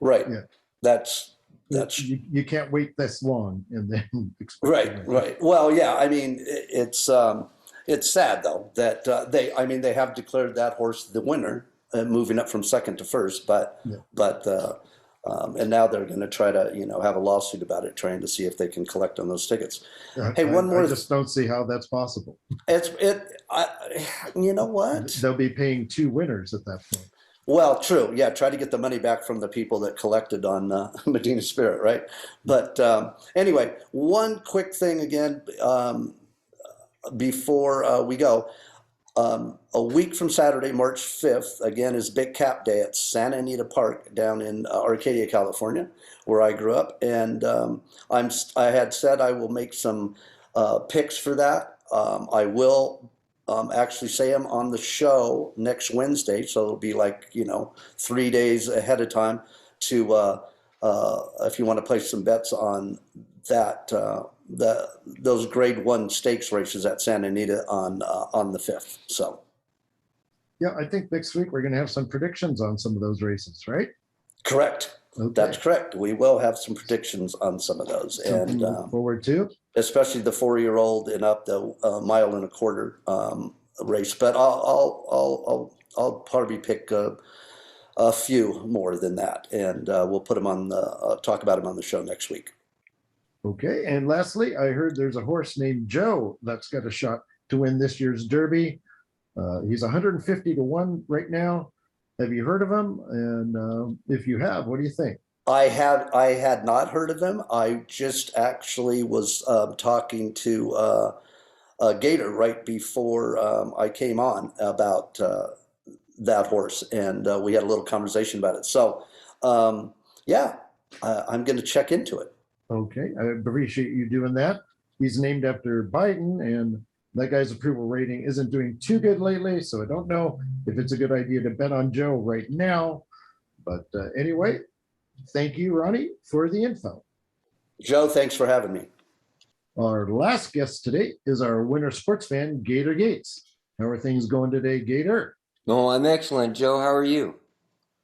right. Yeah. That's you can't wait this long and then right. Well, yeah. I mean, it's sad though that they have declared that horse the winner, moving up from second to first, but and now they're going to try to have a lawsuit about it, trying to see if they can collect on those tickets. Hey, one more. I just don't see how that's possible. You know what? They'll be paying 2 winners at that point. Well, true. Yeah, try to get the money back from the people that collected on Medina Spirit, right? But anyway, one quick thing again. before we go, a week from Saturday, March 5th, again, is Big Cap Day at Santa Anita Park down in Arcadia, California, where I grew up. And I had said I will make some picks for that. I will actually say them on the show next Wednesday, so it'll be like 3 days ahead of time to if you want to place some bets on that those Grade 1 stakes races at Santa Anita on the 5th. So Yeah, I think next week we're going to have some predictions on some of those races, right? correct. Okay. That's correct. We will have some predictions on some of those, Something and to look forward to. especially the 4-year-old and up, the mile and a quarter race. But I'll probably pick a few more than that, and we'll put them on the talk about them on the show next week. Okay, and lastly, I heard there's a horse named Joe that's got a shot to win this year's Derby. He's 150 to 1 right now. Have you heard of him? And if you have, what do you think? I had not heard of him. I just actually was talking to Gator right before I came on about that horse, and we had a little conversation about it. So, yeah, I'm going to check into it. Okay, I appreciate you doing that. He's named after Biden, and that guy's approval rating isn't doing too good lately, so I don't know if it's a good idea to bet on Joe right now. But anyway, thank you, Ronnie, for the info. Joe, thanks for having me. Our last guest today is our winter sports fan, Gator Gates. How are things going today, Gator? No, I'm excellent, Joe. How are you?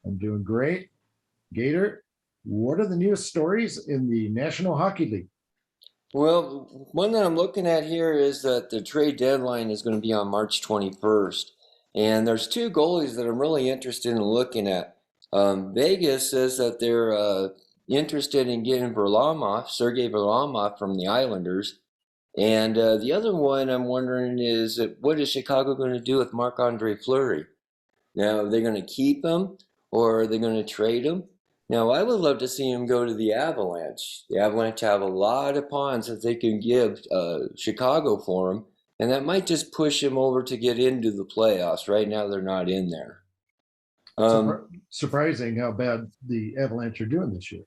I'm doing great. Gator, what are the newest stories in the National Hockey League? Well, one that I'm looking at here is that the trade deadline is going to be on March 21st. And there's two goalies that I'm really interested in looking at. Vegas says that they're interested in getting Sergei Varlamov from the Islanders. And the other one I'm wondering is what is Chicago going to do with Marc-Andre Fleury? Now, are they going to keep him or are they going to trade him? Now, I would love to see him go to the Avalanche. The Avalanche have a lot of pawns that they can give Chicago for him, and that might just push him over to get into the playoffs. Right now, they're not in there. Surprising how bad the Avalanche are doing this year.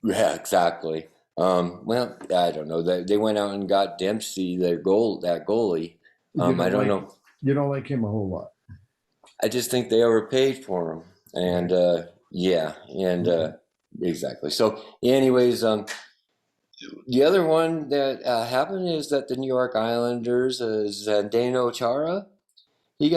Yeah, exactly. Well, I don't know. They went out and got Dempsey, that goalie. I don't know. You don't like him a whole lot. I just think they overpaid for him, and exactly. So, anyways, the other one that happened is that the New York Islanders, Zdeno Chara, he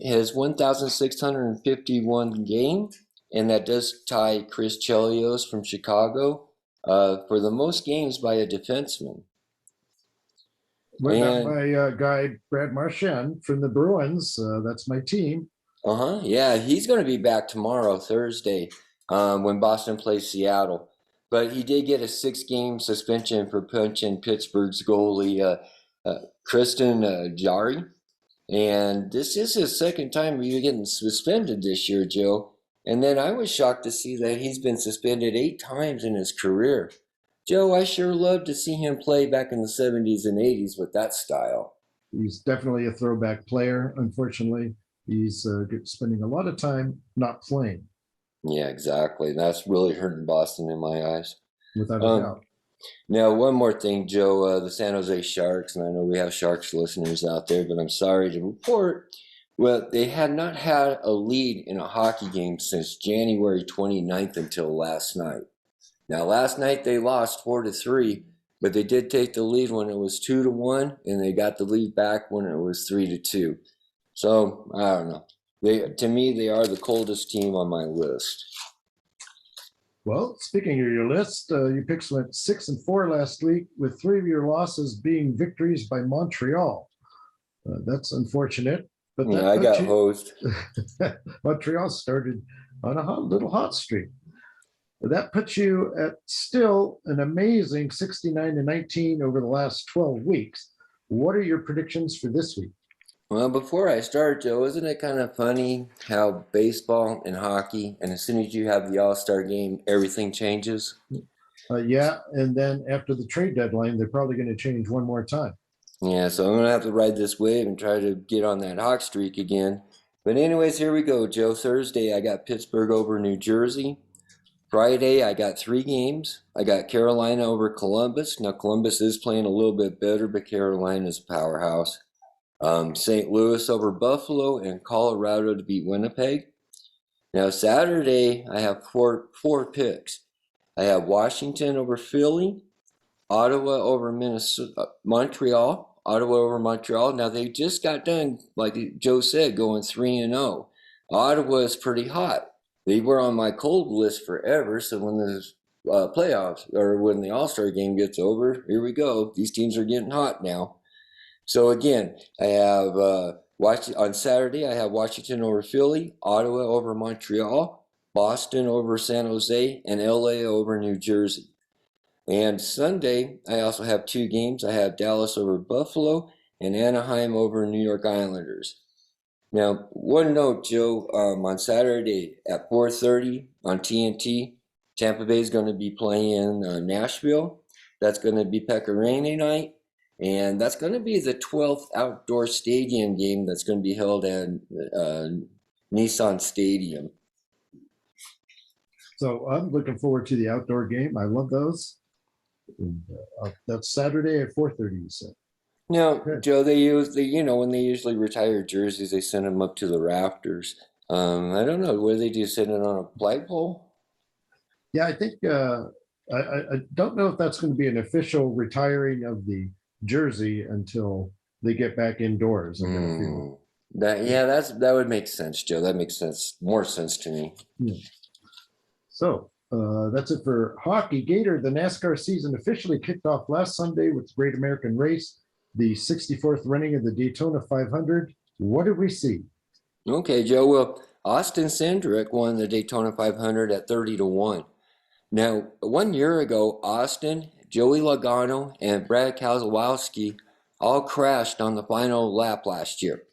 has 1,651 game, and that does tie Chris Chelios from Chicago for the most games by a defenseman. What about my guy, Brad Marchand from the Bruins? That's my team. Yeah, he's going to be back tomorrow, Thursday, when Boston plays Seattle. But he did get a 6-game suspension for punching Pittsburgh's goalie, Kristen Jari. And this is his second time he's getting suspended this year, Joe. And then I was shocked to see that he's been suspended 8 times in his career. Joe, I sure love to see him play back in the 70s and 80s with that style. He's definitely a throwback player. Unfortunately, he's spending a lot of time not playing. Yeah, exactly. That's really hurting Boston in my eyes. Without a doubt. Now, one more thing, Joe. The San Jose Sharks, and I know we have Sharks listeners out there, but I'm sorry to report, well, they had not had a lead in a hockey game since January 29th until last night. Now, last night they lost 4-3, but they did take the lead when it was 2-1, and they got the lead back when it was 3-2. So, I don't know. To me, they are the coldest team on my list. Well, speaking of your list, your picks went 6-4 last week, with 3 of your losses being victories by Montreal. That's unfortunate. But yeah, I got hosed. Montreal started on a little hot streak. That puts you at still an amazing 69-19 over the last 12 weeks. What are your predictions for this week? Well, before I start, Joe, isn't it kind of funny how baseball and hockey, and as soon as you have the All-Star game, everything changes? Yeah, and then after the trade deadline, they're probably going to change one more time. Yeah, so I'm gonna have to ride this wave and try to get on that hawk streak again. But anyways, here we go, Joe. Thursday, I got Pittsburgh over New Jersey. Friday, I got 3 games. I got Carolina over Columbus. Now, Columbus is playing a little bit better, but Carolina's a powerhouse. St. Louis over Buffalo and Colorado to beat Winnipeg. Now, Saturday, I have four picks. I have Washington over Philly, Ottawa over Montreal, Ottawa over Montreal. Now, they just got done, like Joe said, going 3-0. Ottawa is pretty hot. They were on my cold list forever, so when the playoffs or when the All-Star game gets over, here we go. These teams are getting hot now. So again, I have on Saturday, I have Washington over Philly, Ottawa over Montreal, Boston over San Jose, and LA over New Jersey. And Sunday, I also have 2 games. I have Dallas over Buffalo and Anaheim over New York Islanders. Now, one note, Joe, on Saturday at 4:30 on TNT, Tampa Bay is going to be playing Nashville. That's going to be Pecorine night, and that's going to be the 12th outdoor stadium game that's going to be held at Nissan Stadium. So I'm looking forward to the outdoor game. I love those. And, that's Saturday at 4:30, you said. Now, Good. Joe, when they usually retire jerseys, they send them up to the rafters. I don't know, what do they do, send it on a flagpole? Yeah, I think I don't know if that's going to be an official retiring of the jersey until they get back indoors. I'm gonna feel. That would make sense, Joe. That makes more sense to me. Yeah. So that's it for hockey. Gator, the NASCAR season officially kicked off last Sunday with the Great American Race, the 64th running of the Daytona 500. What did we see? Okay, Joe. Well, Austin Cindric won the Daytona 500 at 30-1. Now, 1 year ago, Austin, Joey Logano, and Brad Keselowski all crashed on the final lap last year.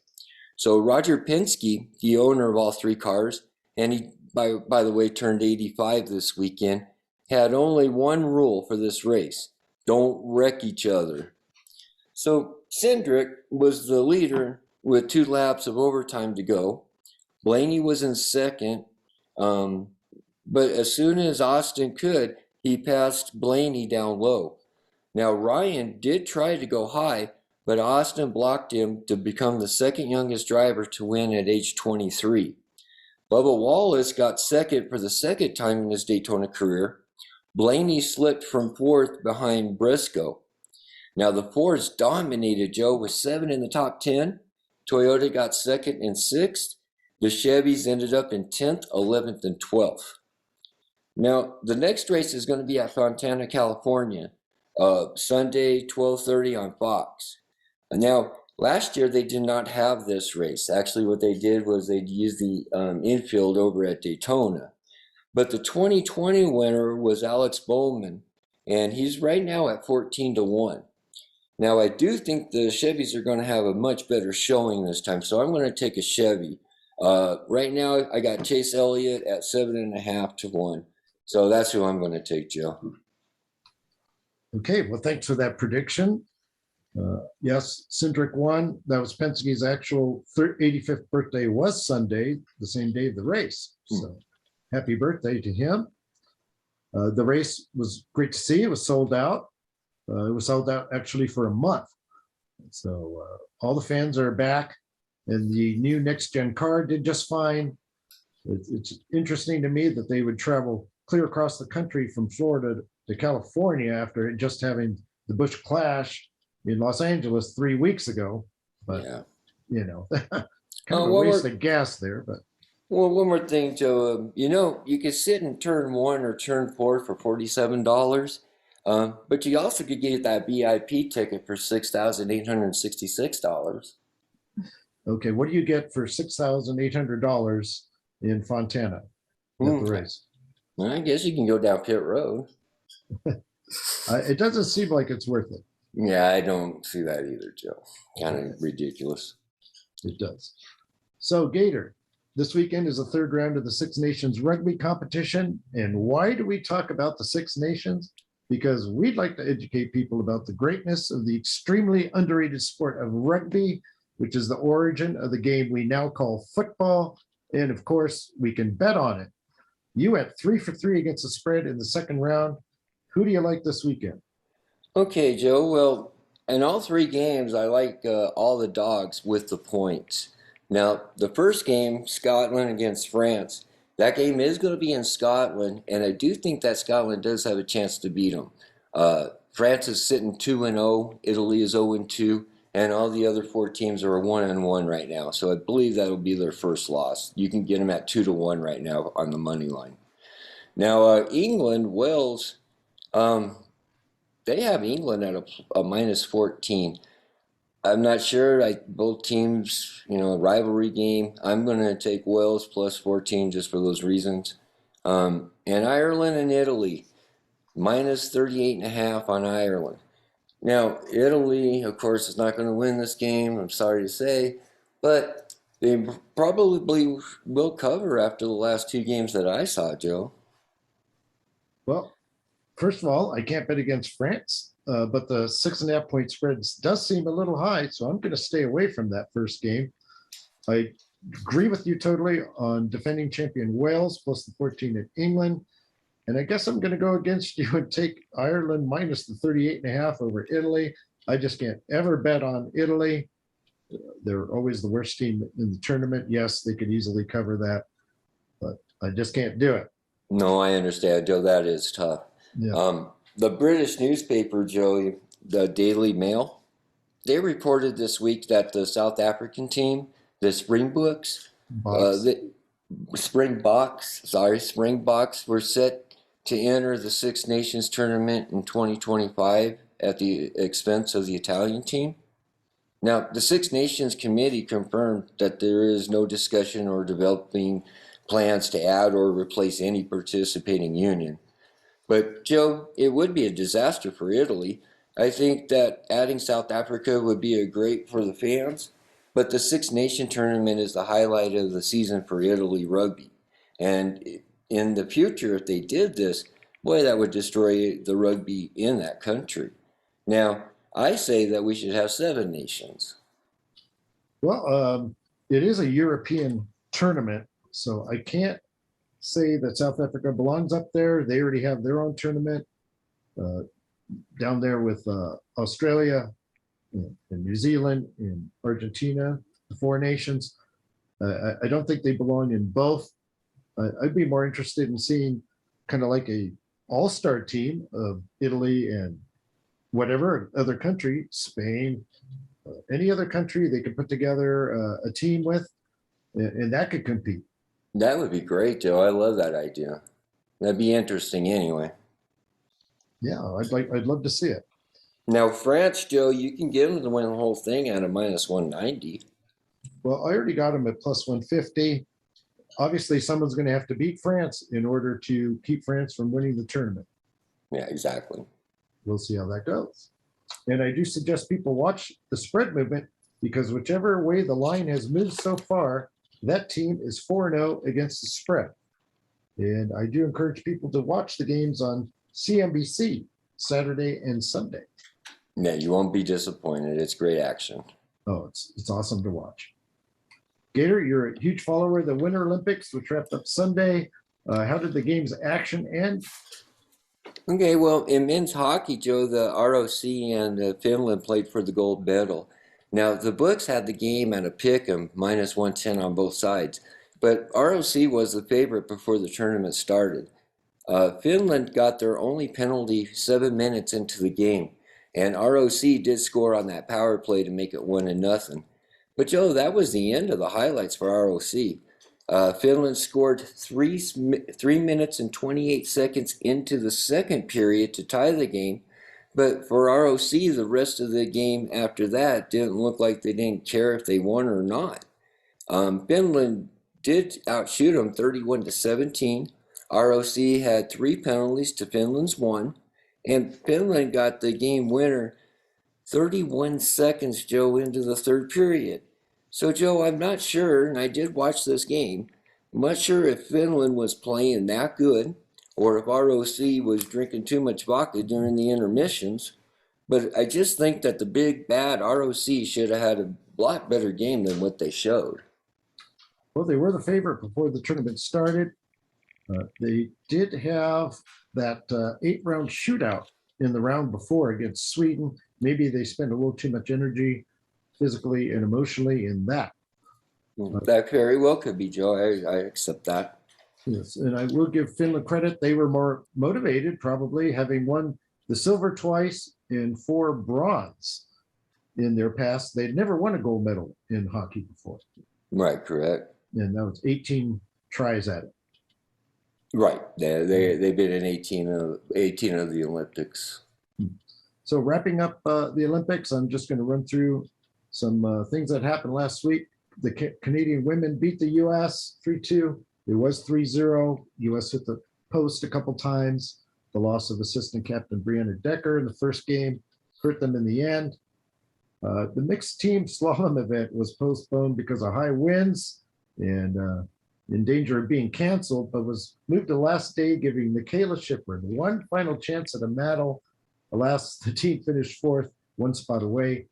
So Roger Penske, the owner of all 3 cars, and he, by the way, turned 85 this weekend, had only one rule for this race: don't wreck each other. So Cindric was the leader with 2 laps of overtime to go. Blaney was in second, but as soon as Austin could, he passed Blaney down low. Now Ryan did try to go high, but Austin blocked him to become the second youngest driver to win at age 23. Bubba Wallace got second for the second time in his Daytona career. Blaney slipped from 4th behind Briscoe. Now the Fords dominated, Joe, with 7 in the top 10. Toyota got 2nd and 6th. The Chevys ended up in 10th, 11th, and 12th. Now the next race is going to be at Fontana, California, Sunday, 12:30 on Fox. Now last year they did not have this race. Actually, what they did was they used the infield over at Daytona. But the 2020 winner was Alex Bowman, and he's right now at 14-1. Now, I do think the Chevys are going to have a much better showing this time, so I'm going to take a Chevy. Right now, I got Chase Elliott at 7.5-1. So that's who I'm going to take, Joe. Okay, well, thanks for that prediction. Yes, Cindric won. That was Penske's actual 85th birthday was Sunday, the same day of the race. So happy birthday to him. The race was great to see. It was sold out. It was sold out actually for a month. So all the fans are back, and the new next-gen car did just fine. It's interesting to me that they would travel clear across the country from Florida to California after just having the Busch Clash in Los Angeles 3 weeks ago. But, you know, kind of a waste of gas there. But well, one more thing, Joe. You could sit in turn 1 or turn 4 for $47. But you also could get that VIP ticket for $6,866. Okay, what do you get for $6,800 in Fontana at the race? I guess you can go down pit road. It doesn't seem like it's worth it. Yeah, I don't see that either, Joe. Kind of ridiculous. It does. So, Gator, this weekend is the 3rd round of the Six Nations rugby competition. And why do we talk about the Six Nations? because we'd like to educate people about the greatness of the extremely underrated sport of rugby, which is the origin of the game we now call football. And of course, we can bet on it. You went 3 for 3 against the spread in the second round. Who do you like this weekend? Okay, Joe. Well, in all three games, I like all the dogs with the points. Now, the first game, Scotland against France, that game is going to be in Scotland, and I do think that Scotland does have a chance to beat them. France is sitting 2-0, Italy is 0-2, and all the other four teams are 1-1 right now. So I believe that'll be their first loss. You can get them at 2-1 right now on the money line. Now, England, Wales, they have England at a minus 14. I'm not sure. Both teams, rivalry game. I'm going to take Wales plus 14 just for those reasons. And Ireland and Italy, minus 38.5 on Ireland. Now, Italy, of course, is not going to win this game, I'm sorry to say, but they probably will cover after the last two games that I saw, Joe. Well, first of all, I can't bet against France, but the 6.5 point spreads does seem a little high, so I'm going to stay away from that first game. I agree with you totally on defending champion Wales plus the 14 at England. And I guess I'm going to go against you and take Ireland minus the 38.5 over Italy. I just can't ever bet on Italy. They're always the worst team in the tournament. Yes, they could easily cover that, but I just can't do it. No, I understand, Joe. That is tough. Yeah. The British newspaper, Joe, the Daily Mail, they reported this week that the South African team, the Springboks, Springboks were set to enter the Six Nations tournament in 2025 at the expense of the Italian team. Now, the Six Nations Committee confirmed that there is no discussion or developing plans to add or replace any participating union. But, Joe, it would be a disaster for Italy. I think that adding South Africa would be great for the fans, but the Six Nation tournament is the highlight of the season for Italy rugby. And in the future, if they did this, boy, that would destroy the rugby in that country. Now, I say that we should have 7 nations. Well, it is a European tournament, so I can't say that South Africa belongs up there. They already have their own tournament down there with Australia and New Zealand and Argentina, the 4 nations. I don't think they belong in both. I'd be more interested in seeing kind of like a all-star team of Italy and whatever other country, Spain, any other country they could put together a team with, and that could compete. That would be great, Joe. I love that idea. That'd be interesting anyway. Yeah, I'd love to see it. Now, France, Joe, you can get them to win the whole thing at a minus 190. Well, I already got them at plus 150. Obviously, someone's going to have to beat France in order to keep France from winning the tournament. Yeah, exactly. We'll see how that goes. And I do suggest people watch the spread movement, because whichever way the line has moved so far, that team is 4-0 against the spread. And I do encourage people to watch the games on CNBC Saturday and Sunday. Yeah, you won't be disappointed. It's great action. Oh, it's awesome to watch. Gator, you're a huge follower of the Winter Olympics, which wrapped up Sunday. How did the game's action end? Okay, well, in men's hockey, Joe, the ROC and Finland played for the gold medal. Now, the books had the game at a pick'em, minus 110 on both sides, but ROC was the favorite before the tournament started. Finland got their only penalty 7 minutes into the game, and ROC did score on that power play to make it 1-0. But Joe, that was the end of the highlights for ROC. Finland scored 3 minutes and 28 seconds into the second period to tie the game. But for ROC, the rest of the game after that didn't look like they didn't care if they won or not. Finland did outshoot them 31-17. ROC had 3 penalties to Finland's 1. And Finland got the game winner 31 seconds, Joe, into the third period. So, Joe, I'm not sure, and I did watch this game, I'm not sure if Finland was playing that good or if ROC was drinking too much vodka during the intermissions. But I just think that the big bad ROC should have had a lot better game than what they showed. Well, they were the favorite before the tournament started. They did have that 8-round shootout in the round before against Sweden. Maybe they spent a little too much energy physically and emotionally in that. That very well could be, Joe. I accept that. Yes, and I will give Finland credit. They were more motivated, probably, having won the silver twice and 4 bronze in their past. They'd never won a gold medal in hockey before. Right, correct. And that was 18 tries at it. Right. They've been in 18 of the Olympics. So wrapping up the Olympics, I'm just going to run through some things that happened last week. The Canadian women beat the U.S. 3-2. It was 3-0. U.S. hit the post a couple times. The loss of assistant captain Brianna Decker in the first game hurt them in the end. The mixed team slalom event was postponed because of high winds and in danger of being canceled, but was moved to last day, giving Michaela Schifrin one final chance at a medal. Alas, the team finished 4th, 1 spot away.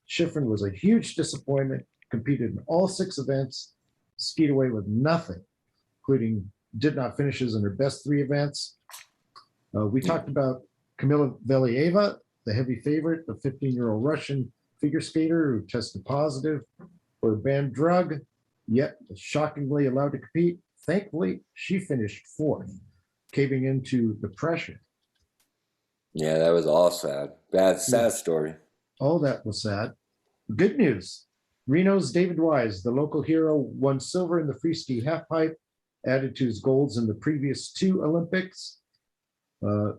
Schifrin was a huge disappointment, competed in all 6 events, skied away with nothing, including did not finishes in her best 3 events. We talked about Kamila Valieva, the heavy favorite, the 15-year-old Russian figure skater who tested positive for a banned drug, yet was shockingly allowed to compete. Thankfully, she finished 4th, caving into depression. Yeah, that was all sad. Sad story. All that was sad. Good news. Reno's David Wise, the local hero, won silver in the free ski halfpipe, added to his golds in the previous 2 Olympics.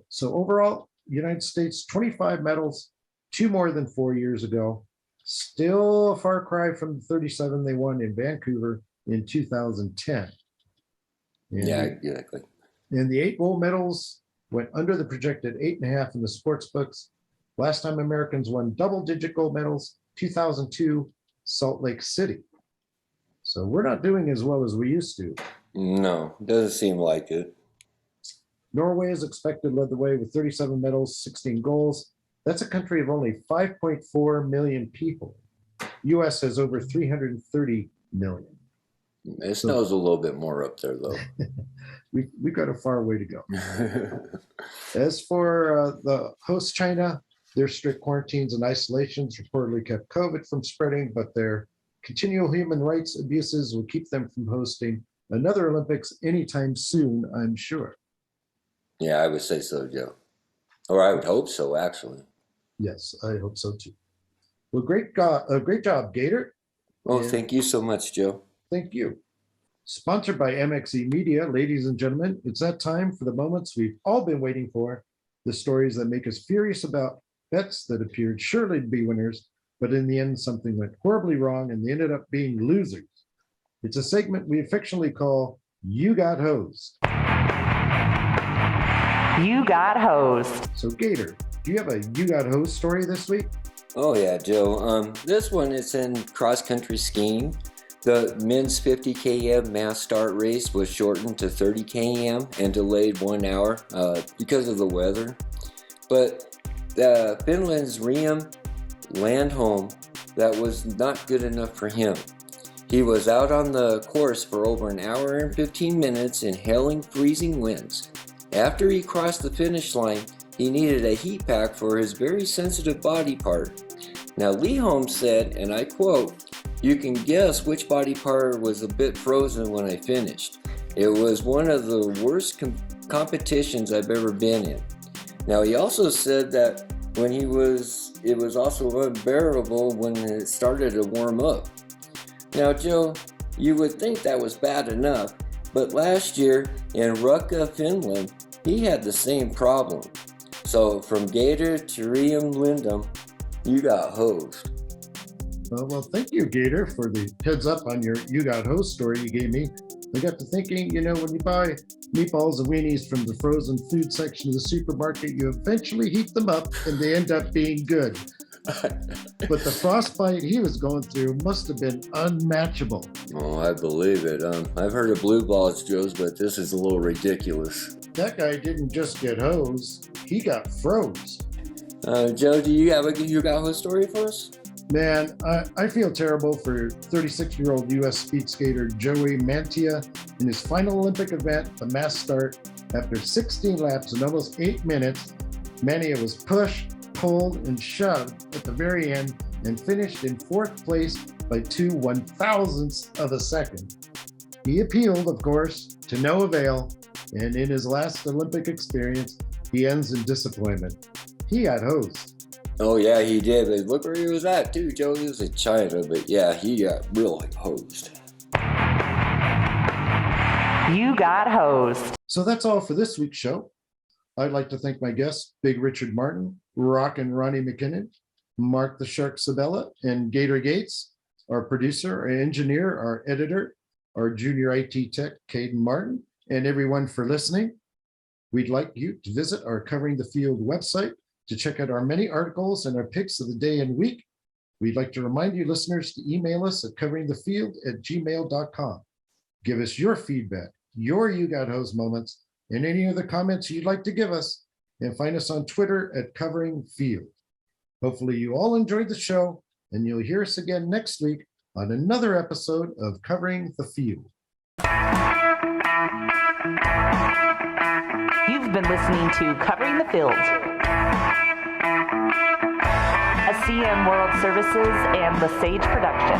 So overall, United States, 25 medals, 2 more than 4 years ago. Still a far cry from the 37 they won in Vancouver in 2010. And Yeah, exactly. And the 8 gold medals went under the projected 8.5 in the sports books. Last time Americans won double-digit gold medals, 2002, Salt Lake City. So we're not doing as well as we used to. No, doesn't seem like it. Norway, as expected, led the way with 37 medals, 16 goals. That's a country of only 5.4 million people. U.S. has over 330 million. It snows a little bit more up there, though. We've got a far way to go. As for the host China, their strict quarantines and isolations reportedly kept COVID from spreading, but their continual human rights abuses will keep them from hosting another Olympics anytime soon, I'm sure. Yeah, I would say so, Joe. Or I would hope so, actually. Yes, I hope so too. Well, great job, Gator. Oh, And thank you so much, Joe. thank you. Sponsored by MXE Media, ladies and gentlemen, it's that time for the moments we've all been waiting for, the stories that make us furious about bets that appeared surely to be winners, but in the end, something went horribly wrong and they ended up being losers. It's a segment we affectionately call You Got Hosed. You got hosed. So Gator, do you have a You Got Hosed story this week? Oh, yeah, Joe. This one is in cross-country skiing. The men's 50 km mass start race was shortened to 30 km and delayed 1 hour because of the weather. But Finland's Riam Landholm, that was not good enough for him. He was out on the course for over an hour and 15 minutes in hailing freezing winds. After he crossed the finish line, he needed a heat pack for his very sensitive body part. Now, Leholm said, and I quote, "You can guess which body part was a bit frozen when I finished. It was one of the worst competitions I've ever been in." Now, he also said that it was also unbearable when it started to warm up. Now, Joe, you would think that was bad enough, but last year in Rukka, Finland, he had the same problem. So from Gator to Riam Lindum, you got hosed. Well, thank you, Gator, for the heads up on your You Got Hosed story you gave me. I got to thinking, when you buy meatballs and weenies from the frozen food section of the supermarket, you eventually heat them up and they end up being good. But the frostbite he was going through must have been unmatchable. Oh, I believe it. I've heard of blue balls, Joe's, but this is a little ridiculous. that guy didn't just get hosed, he got froze. Joe, do you have a you got hose story for us? Man, I feel terrible for 36-year-old U.S. speed skater Joey Mantia in his final Olympic event, the mass start. After 16 laps in almost 8 minutes, Mantia was pushed, pulled, and shoved at the very end and finished in 4th place by 2 1,000ths of a second. He appealed, of course, to no avail, and in his last Olympic experience, he ends in disappointment. He got hosed. Oh yeah, he did. But look where he was at too, Joe. He was in China, but yeah, he got really hosed. You got hosed. So that's all for this week's show. I'd like to thank my guests, Big Richard Martin, Rock and Ronnie McKinnon, Marc the Shark Sabella, and Gator Gates, our producer, our engineer, our editor, our junior IT tech, Caden Martin, and everyone for listening. We'd like you to visit our Covering the Field website to check out our many articles and our picks of the day and week. We'd like to remind you listeners to email us at coveringthefield@gmail.com. Give us your feedback, your You Got Hosed moments, and any other comments you'd like to give us, and find us on Twitter at Covering Field. Hopefully you all enjoyed the show, and you'll hear us again next week on another episode of Covering the Field. You've been listening to Covering the Field, a CMworldservices and the Sage production.